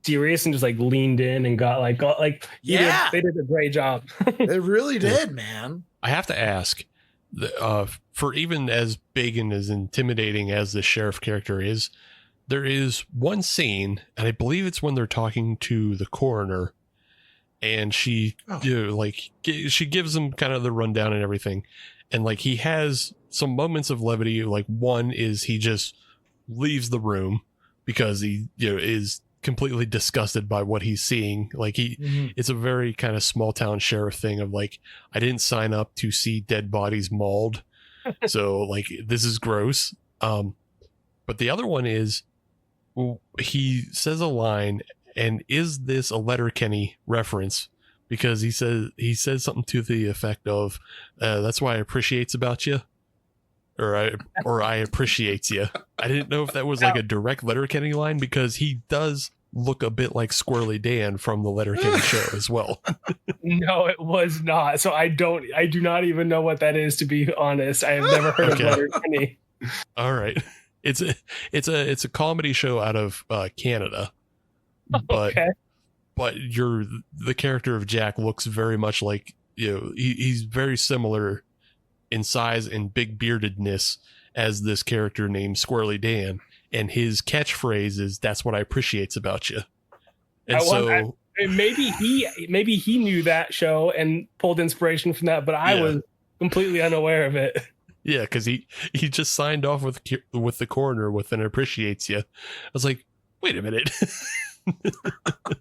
serious and just leaned in and got they did a great job. They really did, man. I have to ask, for even as big and as intimidating as the sheriff character is, there is one scene, and I believe it's when they're talking to the coroner, and she she gives him kind of the rundown and everything, and he has some moments of levity. One is he just leaves the room because he is completely disgusted by what he's seeing. It's a very kind of small town sheriff thing of I didn't sign up to see dead bodies mauled, so this is gross. But the other one is, he says a line, and is this a Letterkenny reference? Because he says something to the effect of, "That's why I appreciates about you," or I appreciates you. I didn't know if that was a direct Letterkenny line, because he does look a bit like Squirrely Dan from the Letterkenny show as well. No, it was not. So I do not even know what that is, to be honest. I have never heard of Letterkenny. All right. It's a comedy show out of Canada, but the character of Jack looks very much like he's very similar in size and big beardedness as this character named Squirrely Dan, and his catchphrase is, "That's what I appreciates about you." And maybe he knew that show and pulled inspiration from that, but I was completely unaware of it. Yeah, because he just signed off with the coroner with an "appreciates you." I was like, wait a minute.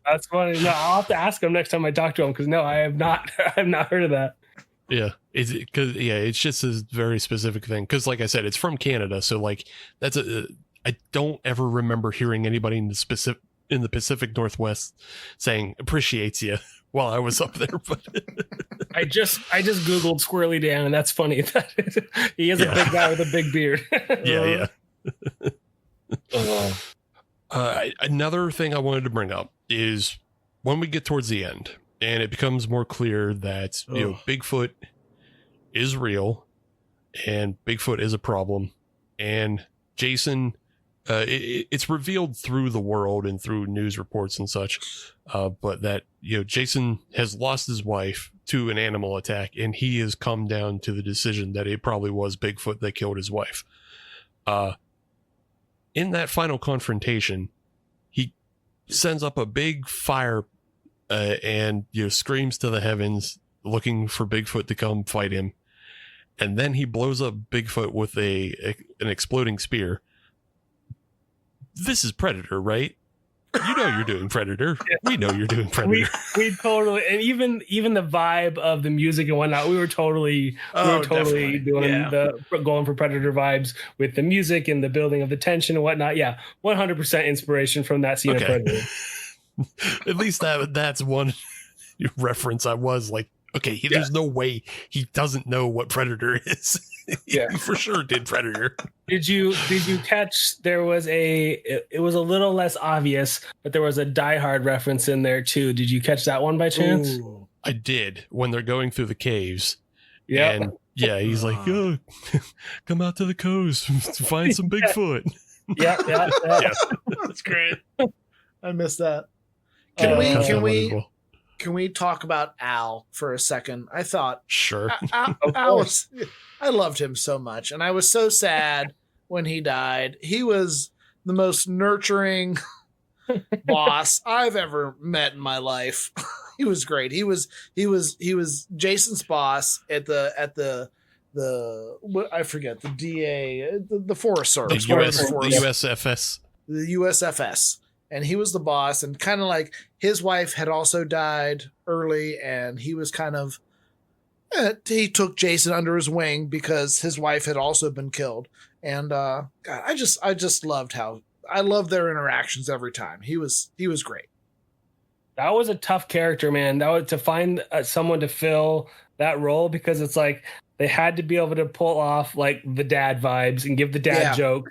That's funny. No, I'll have to ask him next time I talk to him, because no, I have not heard of that. Yeah, it's just a very specific thing. Because like I said, it's from Canada, so I don't ever remember hearing anybody in the Pacific Northwest saying "appreciates you" while I was up there. But I just Googled Squirrely Dan, and that's funny. He is a big guy with a big beard. Yeah. Another thing I wanted to bring up is when we get towards the end, and it becomes more clear that Bigfoot is real, and Bigfoot is a problem, and Jason. It's revealed through the world and through news reports and such, but that Jason has lost his wife to an animal attack, and he has come down to the decision that it probably was Bigfoot that killed his wife. In that final confrontation, he sends up a big fire and screams to the heavens, looking for Bigfoot to come fight him, and then he blows up Bigfoot with an exploding spear. This is Predator, right? You know you're doing Predator. We know you're doing Predator. We totally, and even the vibe of the music and whatnot, we were totally definitely. doing going for Predator vibes with the music and the building of the tension and whatnot. Yeah, 100% inspiration from that scene of Predator. At least that's one reference I was like, okay, there's no way he doesn't know what Predator is. He for sure did Predator. Did you catch there was it was a little less obvious, but there was a Die Hard reference in there too. Did you catch that one by chance? Ooh. I did, when they're going through the caves. Yeah. And he's like, oh, come out to the coast to find some Bigfoot. Yeah. That's great. I missed that. Can we talk about Al for a second? I thought sure. I loved him so much, and I was so sad when he died. He was the most nurturing boss I've ever met in my life. He was great. He was Jason's boss at the I forget, the DA, the Forest Service, the USFS. The USFS. And he was the boss, and kind of like his wife had also died early, and he was kind of he took Jason under his wing because his wife had also been killed. And God, I just loved I loved their interactions every time. He was great. That was a tough character, man. That was to find someone to fill that role, because it's like they had to be able to pull off like the dad vibes and give the dad joke.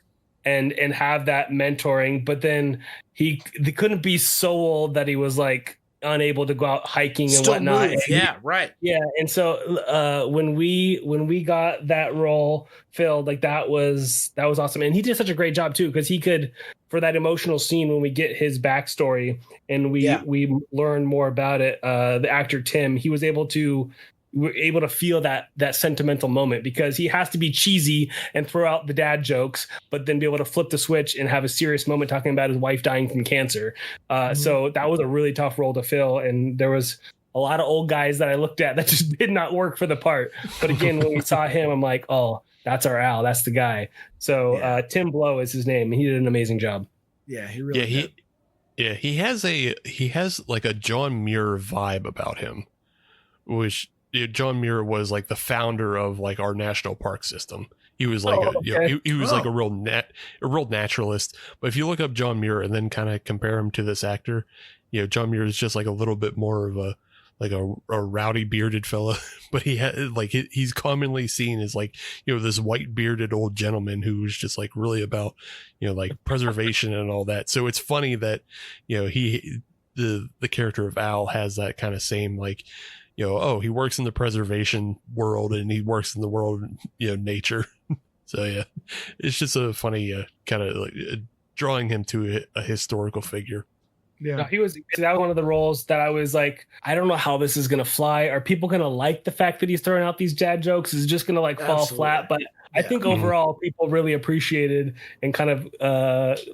And have that mentoring, but then they couldn't be so old that he was like unable to go out hiking and whatnot. And so when we got that role filled, like that was awesome, and he did such a great job too, because he could, for that emotional scene when we get his backstory and we learn more about it. The actor Tim, he was able to. We're able to feel that sentimental moment, because he has to be cheesy and throw out the dad jokes, but then be able to flip the switch and have a serious moment talking about his wife dying from cancer. So that was a really tough role to fill. And there was a lot of old guys that I looked at that just did not work for the part. But again, when we saw him, I'm like, oh, that's our Al. That's the guy. So Tim Blow is his name. He did an amazing job. Yeah, he really did. He has like a John Muir vibe about him, which John Muir was like the founder of like our national park system. He was like he was like a real naturalist. But if you look up John Muir and then kind of compare him to this actor, John Muir is just like a little bit more of a rowdy bearded fella, but he's commonly seen as like, this white bearded old gentleman who was just like really about, like preservation and all that. So it's funny that, the character of Al has that kind of same like, he works in the preservation world and he works in the world, nature. So yeah, it's just a funny kind of like drawing him to a historical figure. Yeah, that was one of the roles that I was like, I don't know how this is gonna fly. Are people gonna like the fact that he's throwing out these dad jokes? Is it just gonna like fall flat? But I think overall people really appreciated and kind of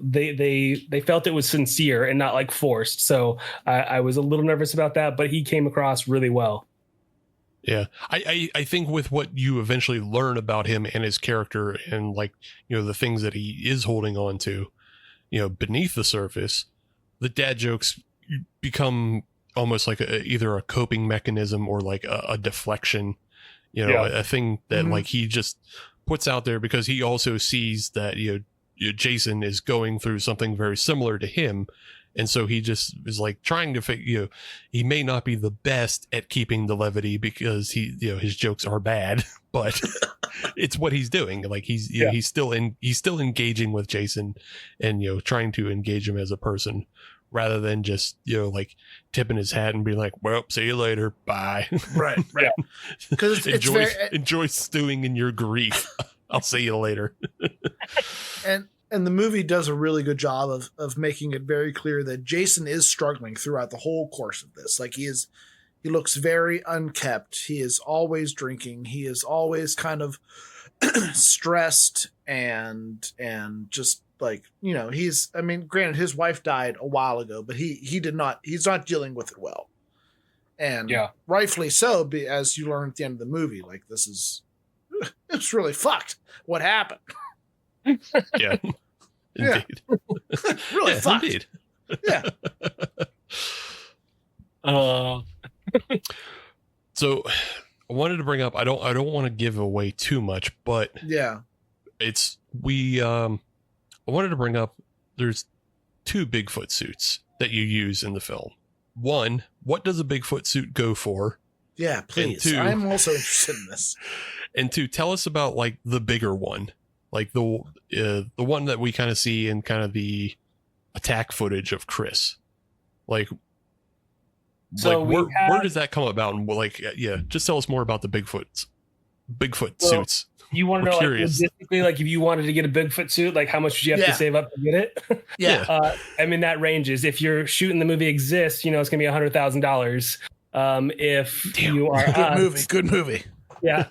they felt it was sincere and not like forced. So I was a little nervous about that, but he came across really well. Yeah, I think with what you eventually learn about him and his character and like, the things that he is holding on to, beneath the surface, the dad jokes become almost like either a coping mechanism or like a deflection, a thing that like he just puts out there because he also sees that, Jason is going through something very similar to him. And so he just is like trying to he may not be the best at keeping the levity because his jokes are bad, but it's what he's doing. Like he's still engaging with Jason and, trying to engage him as a person rather than just, like tipping his hat and being like, well, see you later. Bye. Right. Because enjoy stewing in your grief. I'll see you later. And the movie does a really good job of making it very clear that Jason is struggling throughout the whole course of this. Like he looks very unkept. He is always drinking. He is always kind of stressed and just like, granted his wife died a while ago, but he's not dealing with it well. And rightfully so, as you learn at the end of the movie, like it's really fucked what happened. Yeah. Indeed. Really fucked. Indeed. Yeah. So I wanted to bring up, I don't want to give away too much, but Yeah. I wanted to bring up, there's 2 Bigfoot suits that you use in the film. One, what does a Bigfoot suit go for? Yeah, please. 2, I'm also interested in this. And 2, tell us about like the bigger one, like the one that we kind of see in kind of the attack footage of Chris. Like, So where does that come about? And like, yeah, just tell us more about the Bigfoot suits. You want to know, like, logistically, like if you wanted to get a Bigfoot suit, like how much would you have to save up to get it? Yeah. I mean, that ranges. If you're shooting the movie Exist, it's going to be $100,000. If you are good movie. Yeah.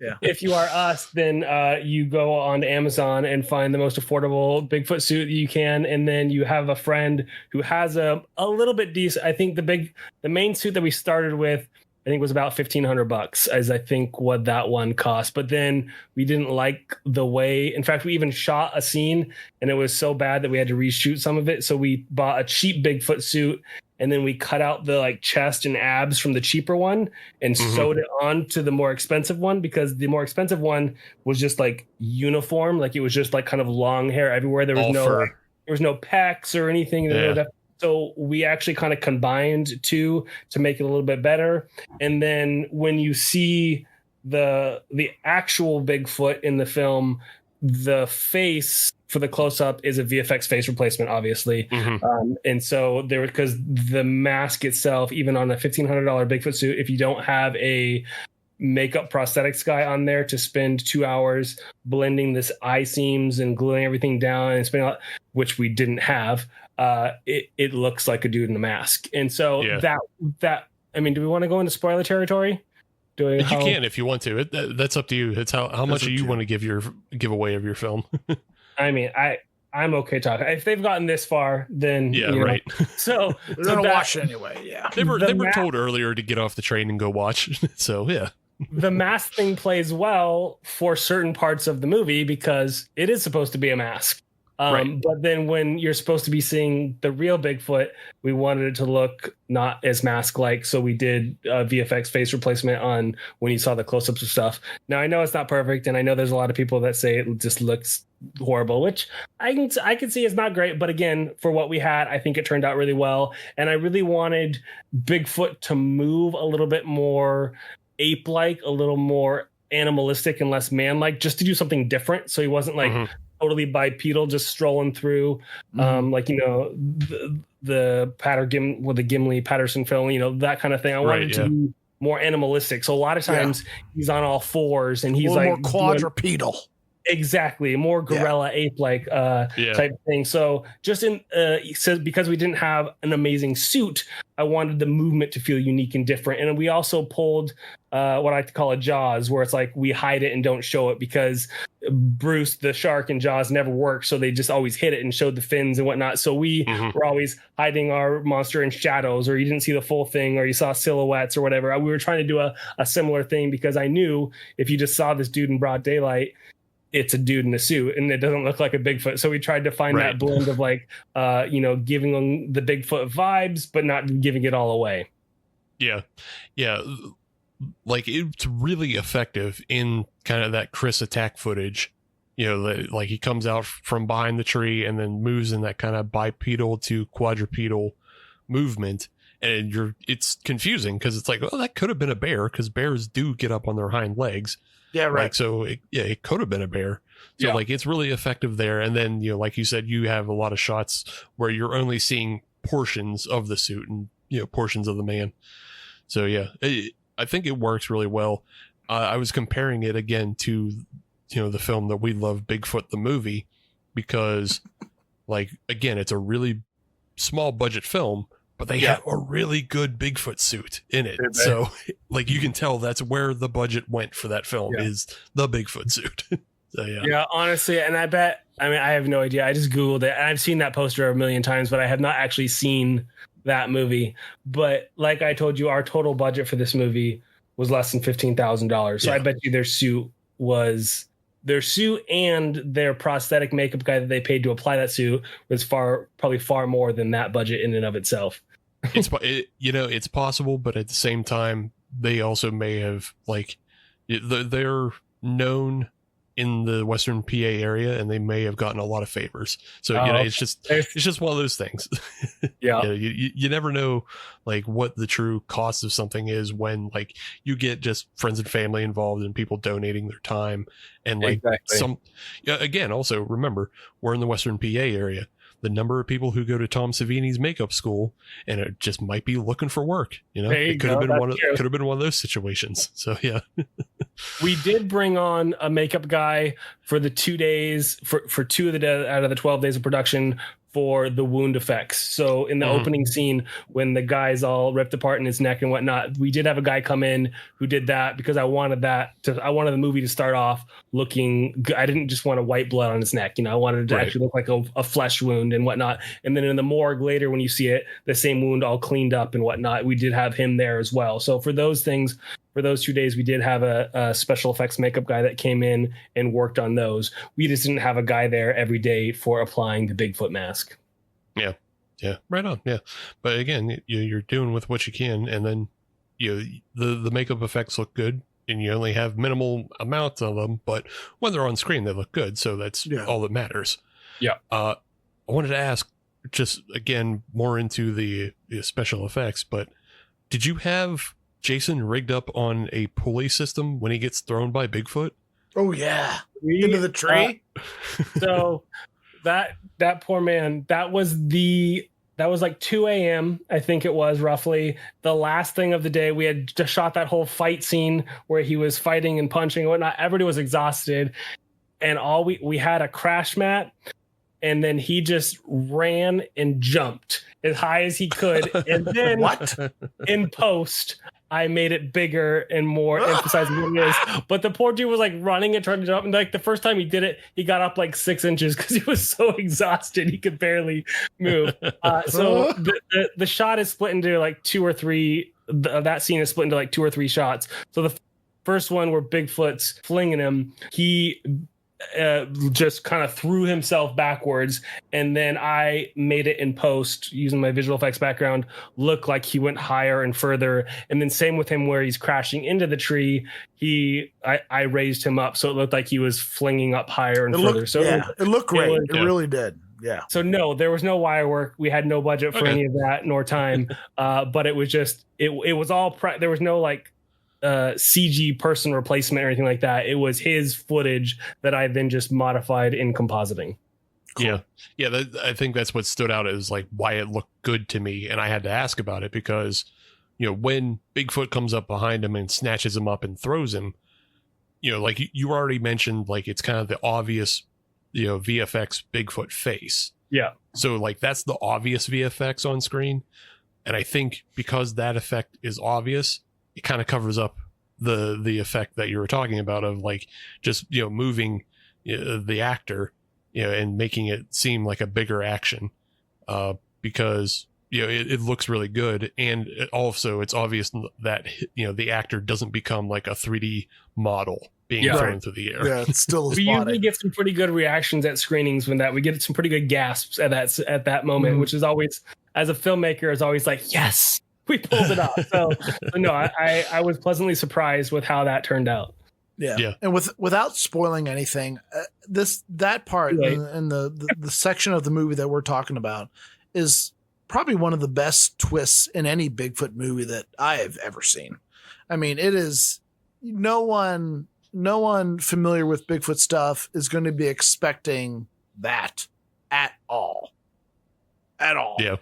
Yeah. If you are us, then you go on to Amazon and find the most affordable Bigfoot suit that you can, and then you have a friend who has a little bit decent. I think the main suit that we started with, I think, was about $1,500, as I think what that one cost. But then we didn't like the way. In fact, we even shot a scene, and it was so bad that we had to reshoot some of it. So we bought a cheap Bigfoot suit. And then we cut out the like chest and abs from the cheaper one and sewed it on to the more expensive one, because the more expensive one was just like uniform. Like it was just like kind of long hair everywhere. There was there was no pecs or anything. Yeah. So we actually kind of combined 2 to make it a little bit better. And then when you see the actual Bigfoot in the film, the face for the close-up is a VFX face replacement, obviously. And so because the mask itself, even on a $1,500 Bigfoot suit, if you don't have a makeup prosthetics guy on there to spend 2 hours blending this eye seams and gluing everything down and spending, which we didn't have, it looks like a dude in a mask. And so that I mean, do we want to go into spoiler territory? You can if you want to. That's up to you. It's how much do you want to give away of your film? I mean, I'm okay talking. If they've gotten this far, then right. So they're gonna watch it anyway. Yeah, they were told earlier to get off the train and go watch. So yeah, the mask thing plays well for certain parts of the movie because it is supposed to be a mask. Right. But then when you're supposed to be seeing the real Bigfoot, we wanted it to look not as mask-like, so we did a VFX face replacement on when you saw the close-ups of stuff. Now, I know it's not perfect, and I know there's a lot of people that say it just looks horrible, which I can see is not great. But again, for what we had, I think it turned out really well. And I really wanted Bigfoot to move a little bit more ape-like, a little more animalistic and less man-like, just to do something different. So he wasn't like totally bipedal, just strolling through, like, the with the Gimli Patterson film, that kind of thing. I wanted to be more animalistic. So a lot of times he's on all fours and he's like more quadrupedal. Exactly, more gorilla ape-like type thing. So just because we didn't have an amazing suit, I wanted the movement to feel unique and different. And we also pulled what I like to call a Jaws, where it's like we hide it and don't show it, because Bruce the shark in Jaws never worked, so they just always hid it and showed the fins and whatnot. So we were always hiding our monster in shadows, or you didn't see the full thing, or you saw silhouettes or whatever. We were trying to do a similar thing, because I knew if you just saw this dude in broad daylight, it's a dude in a suit and it doesn't look like a Bigfoot. So we tried to find that blend of like, giving them the Bigfoot vibes, but not giving it all away. Yeah. Yeah. Like it's really effective in kind of that Chris attack footage, like he comes out from behind the tree and then moves in that kind of bipedal to quadrupedal movement. And it's confusing because it's like, oh, that could have been a bear, because bears do get up on their hind legs. Yeah, right. Like, so it could have been a bear. So like it's really effective there. And then, like you said, you have a lot of shots where you're only seeing portions of the suit and, portions of the man. So yeah, I think it works really well. I was comparing it again to, the film that we love, Bigfoot the movie, because like, again, it's a really small budget film, but they have a really good Bigfoot suit in it. So like you can tell that's where the budget went for that film is the Bigfoot suit. So yeah, honestly, and I have no idea. I just Googled it and I've seen that poster a million times, but I have not actually seen that movie. But like I told you, our total budget for this movie was less than $15,000. So I bet you their suit was their suit and their prosthetic makeup guy that they paid to apply that suit was probably far more than that budget in and of itself. It's possible, but at the same time, they also may have they're known in the Western PA area, and they may have gotten a lot of favors. So it's just one of those things. Yeah, you never know what the true cost of something is when you get just friends and family involved and people donating their time and exactly. Again, also remember, we're in the Western PA area. The number of people who go to Tom Savini's makeup school and it just might be looking for work. It could have been one of those situations. So yeah. We did bring on a makeup guy for the 2 days for 2 of the out of the 12 days of production for the wound effects. So in the opening scene, when the guy's all ripped apart in his neck and whatnot, we did have a guy come in who did that because I wanted the movie to start off looking good. I didn't just want a white blood on his neck. I wanted it to actually look like a flesh wound and whatnot. And then in the morgue later, when you see it, the same wound all cleaned up and whatnot, we did have him there as well. So for those things, for those 2 days, we did have a special effects makeup guy that came in and worked on those. We just didn't have a guy there every day for applying the Bigfoot mask. Yeah, right on. Yeah, but again, you're doing with what you can, and then the makeup effects look good, and you only have minimal amounts of them, but when they're on screen, they look good. So that's all that matters. Yeah. I wanted to ask, just again, more into the special effects, but did you have Jason rigged up on a pulley system when he gets thrown by Bigfoot? Oh yeah, into the tree. So that poor man, that was like 2 a.m. I think it was roughly the last thing of the day. We had just shot that whole fight scene where he was fighting and punching and whatnot. Everybody was exhausted, and all we had a crash mat, and then he just ran and jumped as high as he could, and then in post, I made it bigger and more emphasizing what it is. But the poor dude was running and trying to jump. And the first time he did it, he got up 6 inches because he was so exhausted. He could barely move. So the shot is split into 2 or 3. That scene is split into 2 or 3 shots. So the first one where Bigfoot's flinging him, he just kind of threw himself backwards, and then I made it in post using my visual effects background look like he went higher and further. And then same with him where he's crashing into the tree, I raised him up so it looked like he was flinging up higher and further. It looked great. It really did. Yeah. So no, there was no wire work. We had no budget for any of that nor time. But it was just it was all there was no CG person replacement or anything like that. It was his footage that I then just modified in compositing. Cool. Yeah. I think that's what stood out as why it looked good to me, and I had to ask about it because when Bigfoot comes up behind him and snatches him up and throws him, you already mentioned, it's kind of the obvious VFX Bigfoot face. Yeah. So that's the obvious VFX on screen, and I think because that effect is obvious, it kind of covers up the effect that you were talking about of just moving the actor and making it seem like a bigger action because it looks really good, and it's obvious that the actor doesn't become a 3D model being thrown through the air. Yeah, it's still we usually get some pretty good reactions at screenings when we get some pretty good gasps at that moment, which is always, as a filmmaker, is always yes. We pulled it off. So no, I was pleasantly surprised with how that turned out. Yeah. And without spoiling anything, that part in the section of the movie that we're talking about is probably one of the best twists in any Bigfoot movie that I have ever seen. I mean, it is no one familiar with Bigfoot stuff is going to be expecting that at all. Yeah.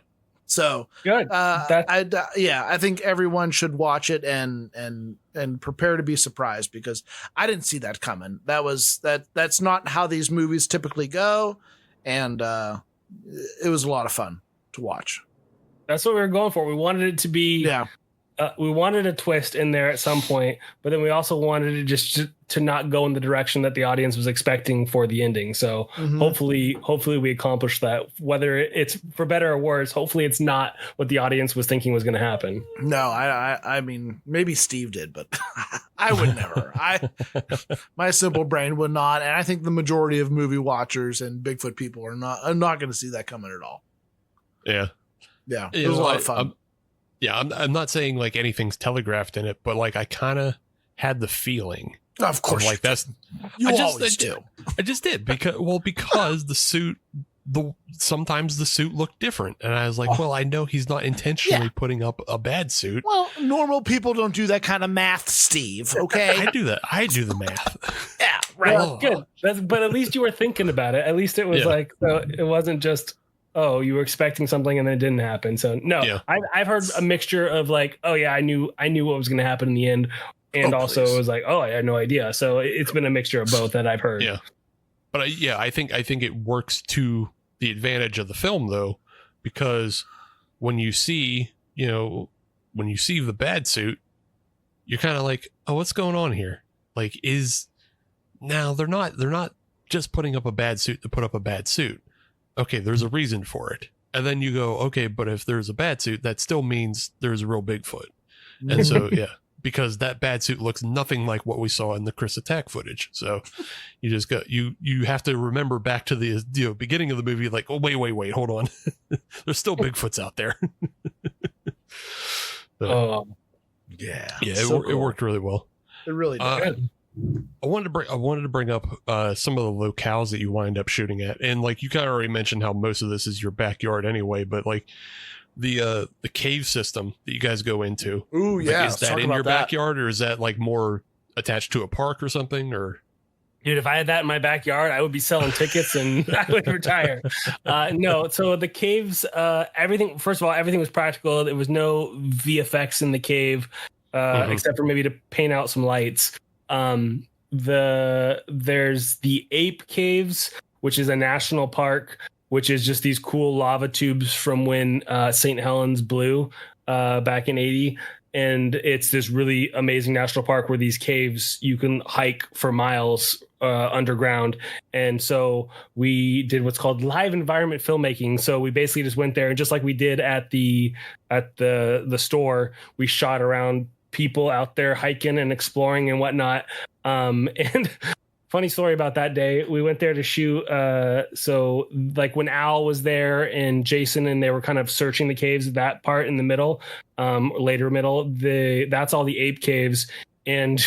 So good. I think everyone should watch it and prepare to be surprised because I didn't see that coming. That's not how these movies typically go, and it was a lot of fun to watch. That's what we were going for. We wanted it to be we wanted a twist in there at some point, but then we also wanted it just to not go in the direction that the audience was expecting for the ending. So hopefully we accomplished that. Whether it's for better or worse, hopefully it's not what the audience was thinking was going to happen. No, I mean, maybe Steve did, but I would never. My simple brain would not, and I think the majority of movie watchers and Bigfoot people are not going to see that coming at all. Yeah, it was a lot of fun. I'm not saying like anything's telegraphed in it, but like I kind of had the feeling. Of course, like that's always do. I just did because the suit, sometimes the suit looked different, and I was like, well, I know he's not intentionally putting up a bad suit. Well, normal people don't do that kind of math, Steve. Okay, I do that. I do the math. Yeah, right. Well, good. But at least you were thinking about it. At least it was like, so it wasn't just, oh, you were expecting something and then it didn't happen. So no, I've heard a mixture of like, oh yeah, I knew what was going to happen in the end. And also it was like, oh, I had no idea. So it's been a mixture of both that I've heard. Yeah. But I think it works to the advantage of the film though, because when you see the bad suit, you're kind of like, oh, what's going on here? Like now they're not just putting up a bad suit to put up a bad suit. Okay, there's a reason for it. And then you go, okay, but if there's a bad suit, that still means there's a real Bigfoot. And so, because that bad suit looks nothing like what we saw in the Chris attack footage. So you just go, you have to remember back to the beginning of the movie, like, oh, wait, hold on. There's still Bigfoots out there. It worked really well. It really did. I wanted to bring up some of the locales that you wind up shooting at, and like you kind of already mentioned how most of this is your backyard anyway, but like the cave system that you guys go into. Ooh, yeah. Is that in your backyard, or is that like more attached to a park or something? Or dude, if I had that in my backyard, I would be selling tickets and I would retire. No, so the caves, everything. First of all, everything was practical. There was no VFX in the cave, except for maybe to paint out some lights. There's the Ape Caves, which is a national park, which is just these cool lava tubes from when St. Helens blew back in 80. And it's this really amazing national park where these caves, you can hike for miles underground. And so we did what's called live environment filmmaking. So we basically just went there, and just like we did at the store, we shot around people out there hiking and exploring and whatnot. And funny story about that day, we went there to shoot. So like when Al was there and Jason, and they were kind of searching the caves, that part in the middle, later middle, that's all the Ape Caves. And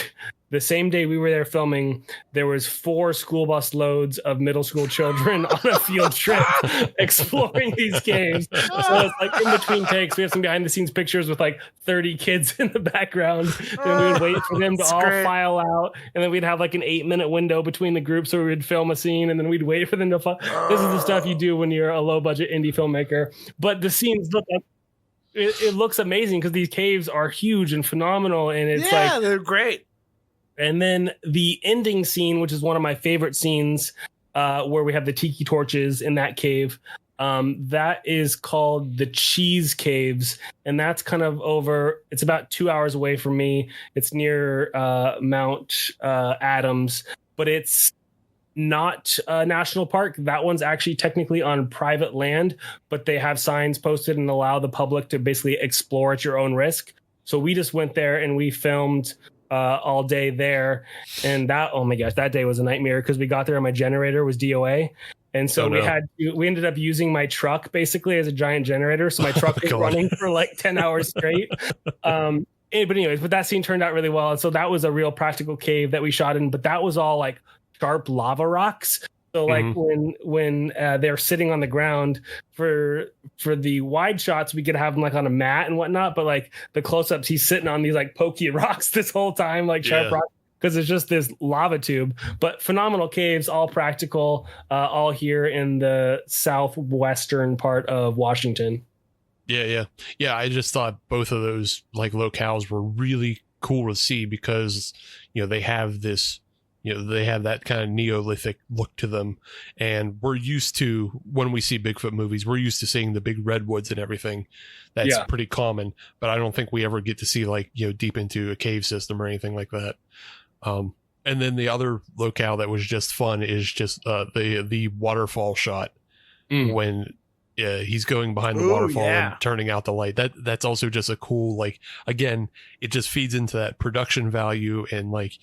the same day we were there filming, there was 4 school bus loads of middle school children on a field trip exploring these caves. So it's like in between takes, we have some behind the scenes pictures with like 30 kids in the background. And we would wait for them to all file out. And then we'd have like an 8-minute window between the groups where we would film a scene, and then we'd wait for them to This is the stuff you do when you're a low budget indie filmmaker. But the scenes look like it looks amazing because these caves are huge and phenomenal. And it's they're great. And then the ending scene, which is one of my favorite scenes, where we have the tiki torches in that cave, that is called the Cheese Caves. And that's kind of it's about 2 hours away from me. It's near Mount Adams, but it's not a national park. That one's actually technically on private land, but they have signs posted and allow the public to basically explore at your own risk. So we just went there and we filmed all day there, and oh my gosh, that day was a nightmare because we got there and my generator was DOA, and so we ended up using my truck basically as a giant generator, so my truck was running for like 10 hours straight. But that scene turned out really well, and so that was a real practical cave that we shot in, but that was all like sharp lava rocks. So like when they're sitting on the ground for the wide shots, we could have them like on a mat and whatnot. But like the close-ups, he's sitting on these like pokey rocks this whole time, like sharp rocks, because it's just this lava tube. But phenomenal caves, all practical, all here in the southwestern part of Washington. Yeah. I just thought both of those like locales were really cool to see because they have this they have that kind of Neolithic look to them. And we're used to, when we see Bigfoot movies, we're used to seeing the big redwoods and everything. That's pretty common, but I don't think we ever get to see like, deep into a cave system or anything like that. And then the other locale that was just fun is just the waterfall shot when he's going behind the waterfall and turning out the light. That's also just a cool, like, again, it just feeds into that production value and like,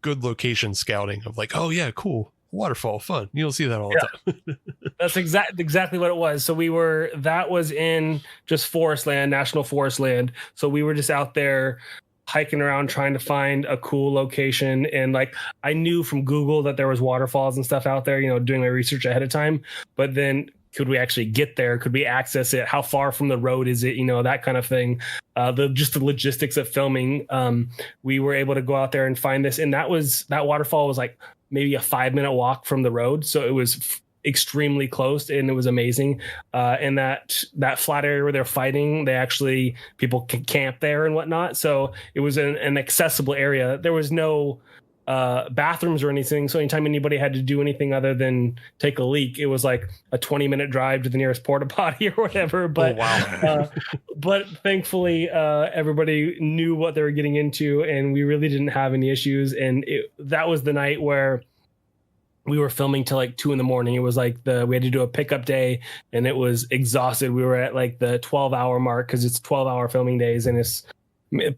good location scouting of like, oh yeah, cool, waterfall, fun. You don't see that all the time. That's exactly what it was. So that was in just forest land, national forest land. So we were just out there hiking around trying to find a cool location. And like, I knew from Google that there was waterfalls and stuff out there, doing my research ahead of time. But then could we actually get there? Could we access it? How far from the road is it? That kind of thing. The logistics of filming. We were able to go out there and find this. And that waterfall was like maybe a 5-minute walk from the road. So it was extremely close and it was amazing. And that flat area where they're fighting, people can camp there and whatnot. So it was an accessible area. There was no bathrooms or anything. So anytime anybody had to do anything other than take a leak, it was like a 20-minute drive to the nearest porta potty or whatever. But but thankfully, everybody knew what they were getting into, and we really didn't have any issues. And that was the night where we were filming till like 2 a.m. It was like we had to do a pickup day, and it was exhausted. We were at like the 12-hour mark because it's 12-hour filming days, and it's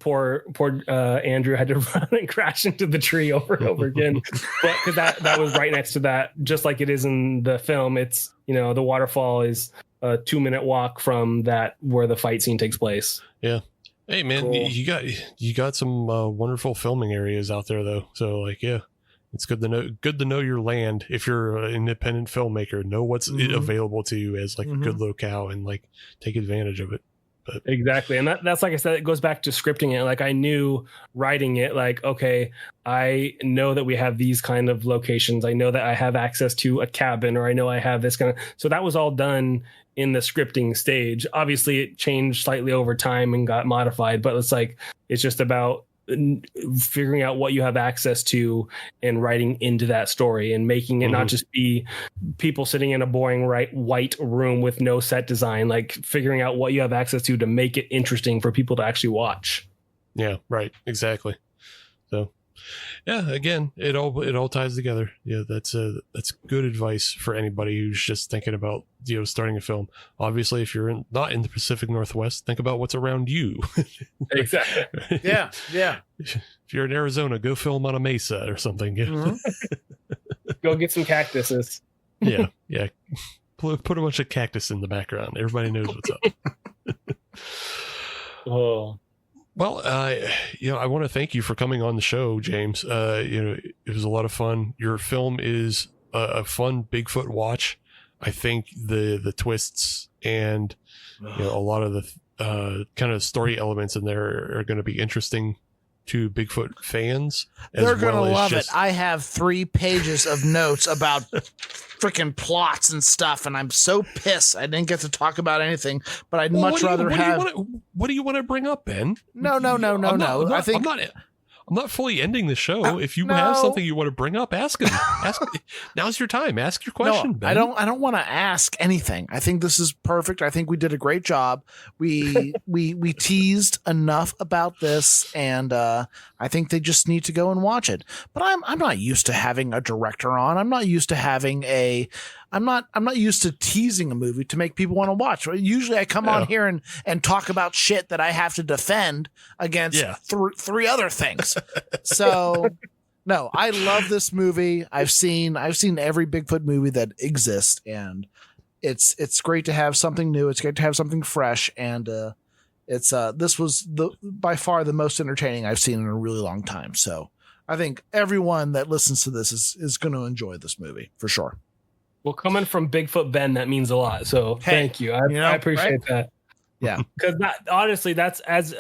poor Andrew had to run and crash into the tree over and over again. But because that was right next to that, just like it is in the film. It's the waterfall is a 2-minute walk from that where the fight scene takes place. Yeah. Hey man, cool. you got some wonderful filming areas out there though. So like, yeah, it's good to know your land. If you're an independent filmmaker, know what's available to you as like a good locale and like take advantage of it. But exactly. And that's like I said, it goes back to scripting it. Like I knew writing it, like, okay, I know that we have these kind of locations. I know that I have access to a cabin, or I know I have this kind of, so that was all done in the scripting stage. Obviously it changed slightly over time and got modified, but it's just about figuring out what you have access to and writing into that story and making it not just be people sitting in a boring white room with no set design, like figuring out what you have access to make it interesting for people to actually watch. Yeah, right. Exactly. So yeah, again, it all ties together. Yeah, that's good advice for anybody who's just thinking about starting a film. Obviously, if you're not in the Pacific Northwest, think about what's around you. Exactly. Yeah. If you're in Arizona, go film on a mesa or something. Go get some cactuses. Yeah. Put a bunch of cactus in the background. Everybody knows what's up. Oh. Well, I want to thank you for coming on the show, James. It was a lot of fun. Your film is a fun Bigfoot watch. I think the twists and a lot of the kind of story elements in there are going to be interesting to Bigfoot fans. They're going to love it. I have 3 pages of notes about freaking plots and stuff, and I'm so pissed I didn't get to talk about anything, but I'd much rather have... What do you want to bring up, Ben? No. I'm not fully ending the show. If you have something you want to bring up, ask him. Now's your time. Ask your question, Ben. I don't want to ask anything. I think this is perfect. I think we did a great job. We teased enough about this, and I think they just need to go and watch it. But I'm not used to having a director on. I'm not used to having I'm not used to teasing a movie to make people want to watch. Usually I come on here and talk about shit that I have to defend against 3 other things. So no, I love this movie. I've seen every Bigfoot movie that exists, and it's great to have something new. It's great to have something fresh, and this was by far the most entertaining I've seen in a really long time. So I think everyone that listens to this is going to enjoy this movie for sure. Well, coming from Bigfoot Ben, that means a lot. So thank you. I appreciate that. Yeah. Because honestly, that's as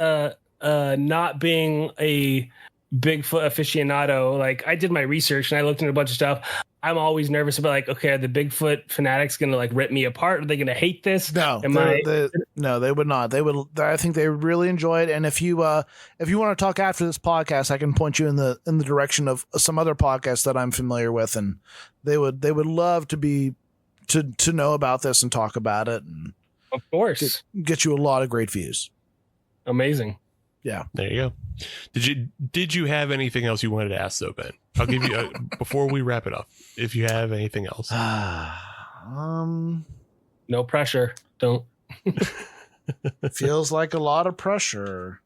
not being a Bigfoot aficionado, like I did my research and I looked into a bunch of stuff. I'm always nervous about like, okay, are the Bigfoot fanatics going to like rip me apart? Are they going to hate this? No, no, they would not. They would. I think they would really enjoy it. And if you want to talk after this podcast, I can point you in the direction of some other podcasts that I'm familiar with, and they would love to know about this and talk about it, and of course get you a lot of great views. Amazing. Yeah, there you go. Did you have anything else you wanted to ask though, Ben? I'll give you before we wrap it up. If you have anything else, no pressure. Don't. Feels like a lot of pressure.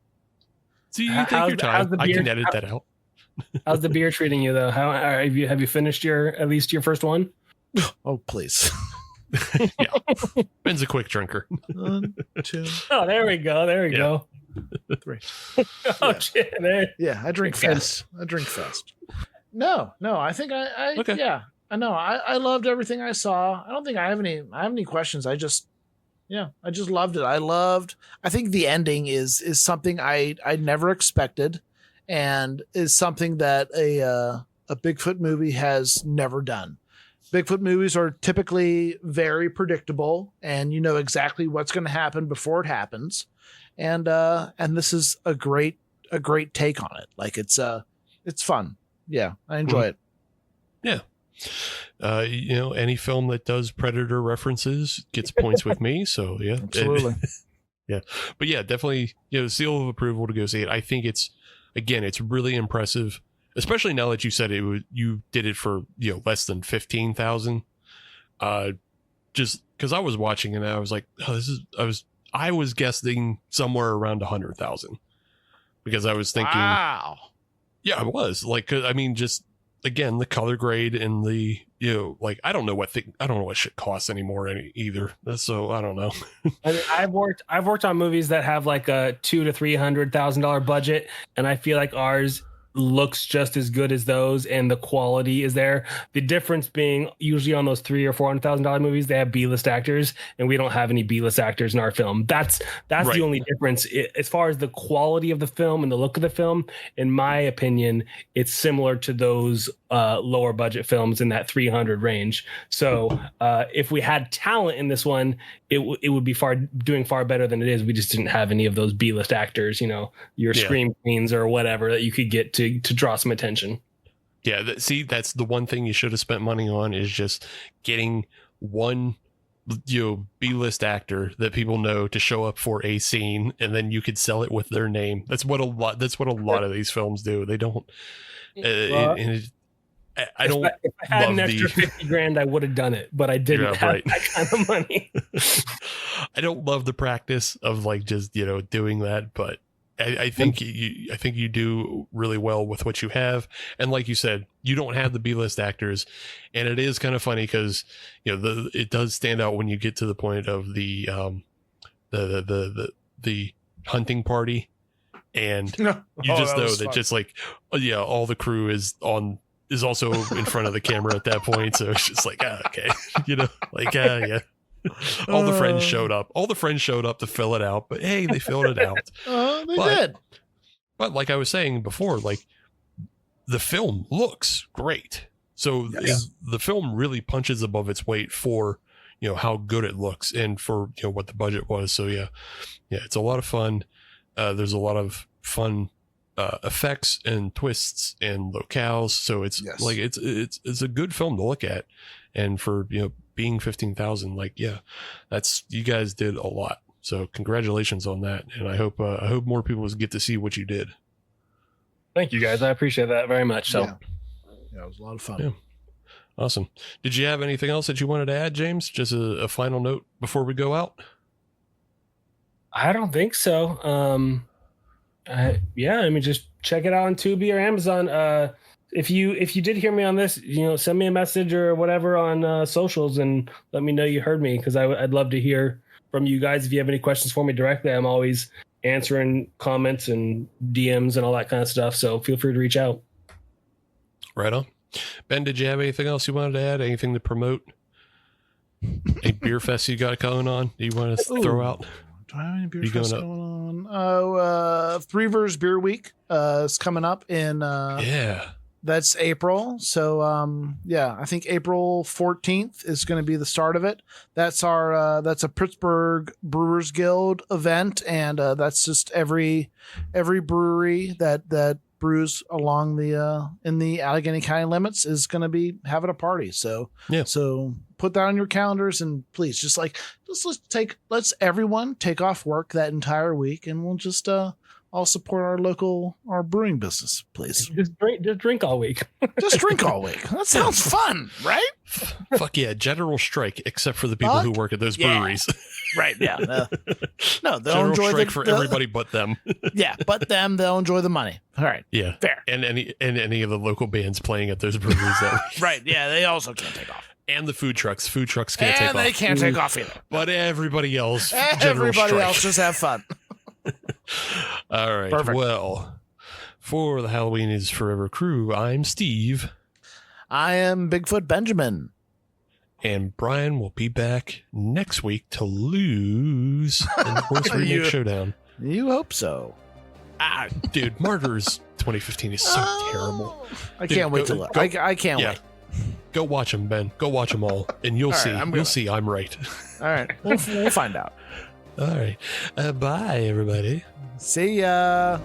So you take your time. I can edit that out. How's the beer treating you though? How have you finished at least your first one? Oh please. Yeah, Ben's a quick drinker. 1, 2. Oh, there we go. There we go. 3. Oh shit! Yeah, I drink fast. No, I think I okay. Yeah, I know. I loved everything I saw. I don't think I have any questions. I just loved it. I think the ending is something I never expected, and is something that a Bigfoot movie has never done. Bigfoot movies are typically very predictable, and you know exactly what's going to happen before it happens. And this is a great take on it. Like it's fun. Yeah, I enjoy it. Yeah. Any film that does Predator references gets points with me. So yeah, absolutely. Yeah, but yeah, definitely, seal of approval to go see it. I think it's really impressive, especially now that you said you did it for less than 15,000. Just because I was watching and I was like, I was guessing somewhere around 100,000 because I was thinking, wow. Yeah, I was like, I mean, just again, the color grade and the, I don't know what shit costs anymore either. So I don't know. I mean, I've worked on movies that have like a $200,000 to $300,000 budget, and I feel like ours looks just as good as those, and the quality is there. The difference being usually on those $300,000 or $400,000 movies, they have B-list actors, and we don't have any B-list actors in our film. That's right. The only difference. As far as the quality of the film and the look of the film, in my opinion, it's similar to those lower budget films in that 300 range. So if we had talent in this one, it would be doing far better than it is. We just didn't have any of those B-list actors, your scream queens or whatever that you could get to draw some attention. Yeah, that's the one thing you should have spent money on, is just getting one B-list actor that people know to show up for a scene, and then you could sell it with their name. That's what a lot of these films do. They don't. I don't. If I had an extra $50,000, I would have done it, but I didn't have that kind of money. I don't love the practice of like just doing that, but I think you do really well with what you have. And like you said, you don't have the B-list actors, and it is kind of funny because it does stand out when you get to the point of the hunting party, and you just know that just like all the crew is also in front of the camera at that point. So it's just like, okay, yeah. All the friends showed up. All the friends showed up to fill it out, but hey, they filled it out. They did. But like I was saying before, like the film looks great. So the film really punches above its weight for, how good it looks and for, what the budget was. So yeah, it's a lot of fun. There's a lot of fun effects and twists and locales. So it's like, it's a good film to look at. And for, being 15,000, like, that's, you guys did a lot. So congratulations on that. And I hope more people get to see what you did. Thank you guys. I appreciate that very much. So yeah, it was a lot of fun. Yeah. Awesome. Did you have anything else that you wanted to add, James? Just a final note before we go out? I don't think so. I mean, just check it out on Tubi or Amazon. If you did hear me on this, send me a message or whatever on socials and let me know you heard me, because I'd love to hear from you guys. If you have any questions for me directly, I'm always answering comments and DMs and all that kind of stuff. So feel free to reach out. Right on. Ben, did you have anything else you wanted to add? Anything to promote? A beer fest you got going on? Do you want to throw out? Do I have any beer You fests going going on? Oh, Three Rivers Beer Week is coming up in Yeah. that's April. So yeah, I think April 14th is going to be the start of it. That's that's a Pittsburgh Brewers Guild event, and that's just every brewery that brews along the in the Allegheny County limits is going to be having a party. So Yeah. so put that on your calendars, and please let's everyone take off work that entire week, and we'll just all support our brewing business, please. Just drink all week. Just drink all week. That sounds fun, right? Fuck yeah, general strike, except for the people who work at those breweries. Right, yeah. No, they'll General enjoy strike for everybody but them. Yeah, but them, they'll enjoy the money. All right. Yeah. Fair. And any of the local bands playing at those breweries that week. Right, yeah, they also can't take off. And the food trucks. Food trucks can't take off. And they can't take off either. But everybody else, Everybody else just have fun. All right. Perfect. Well, for the Halloween is Forever crew, I'm Steve. I am Bigfoot Benjamin. And Brian will be back next week to lose in the Horse Remake Showdown. You hope so. Ah, dude, Martyrs 2015 is so terrible. I Dude, can't wait to look. I can't wait. Go watch them, Ben. Go watch them all, and you'll see. You'll see I'm right. All right. We'll find out. All right. Bye, everybody. See ya.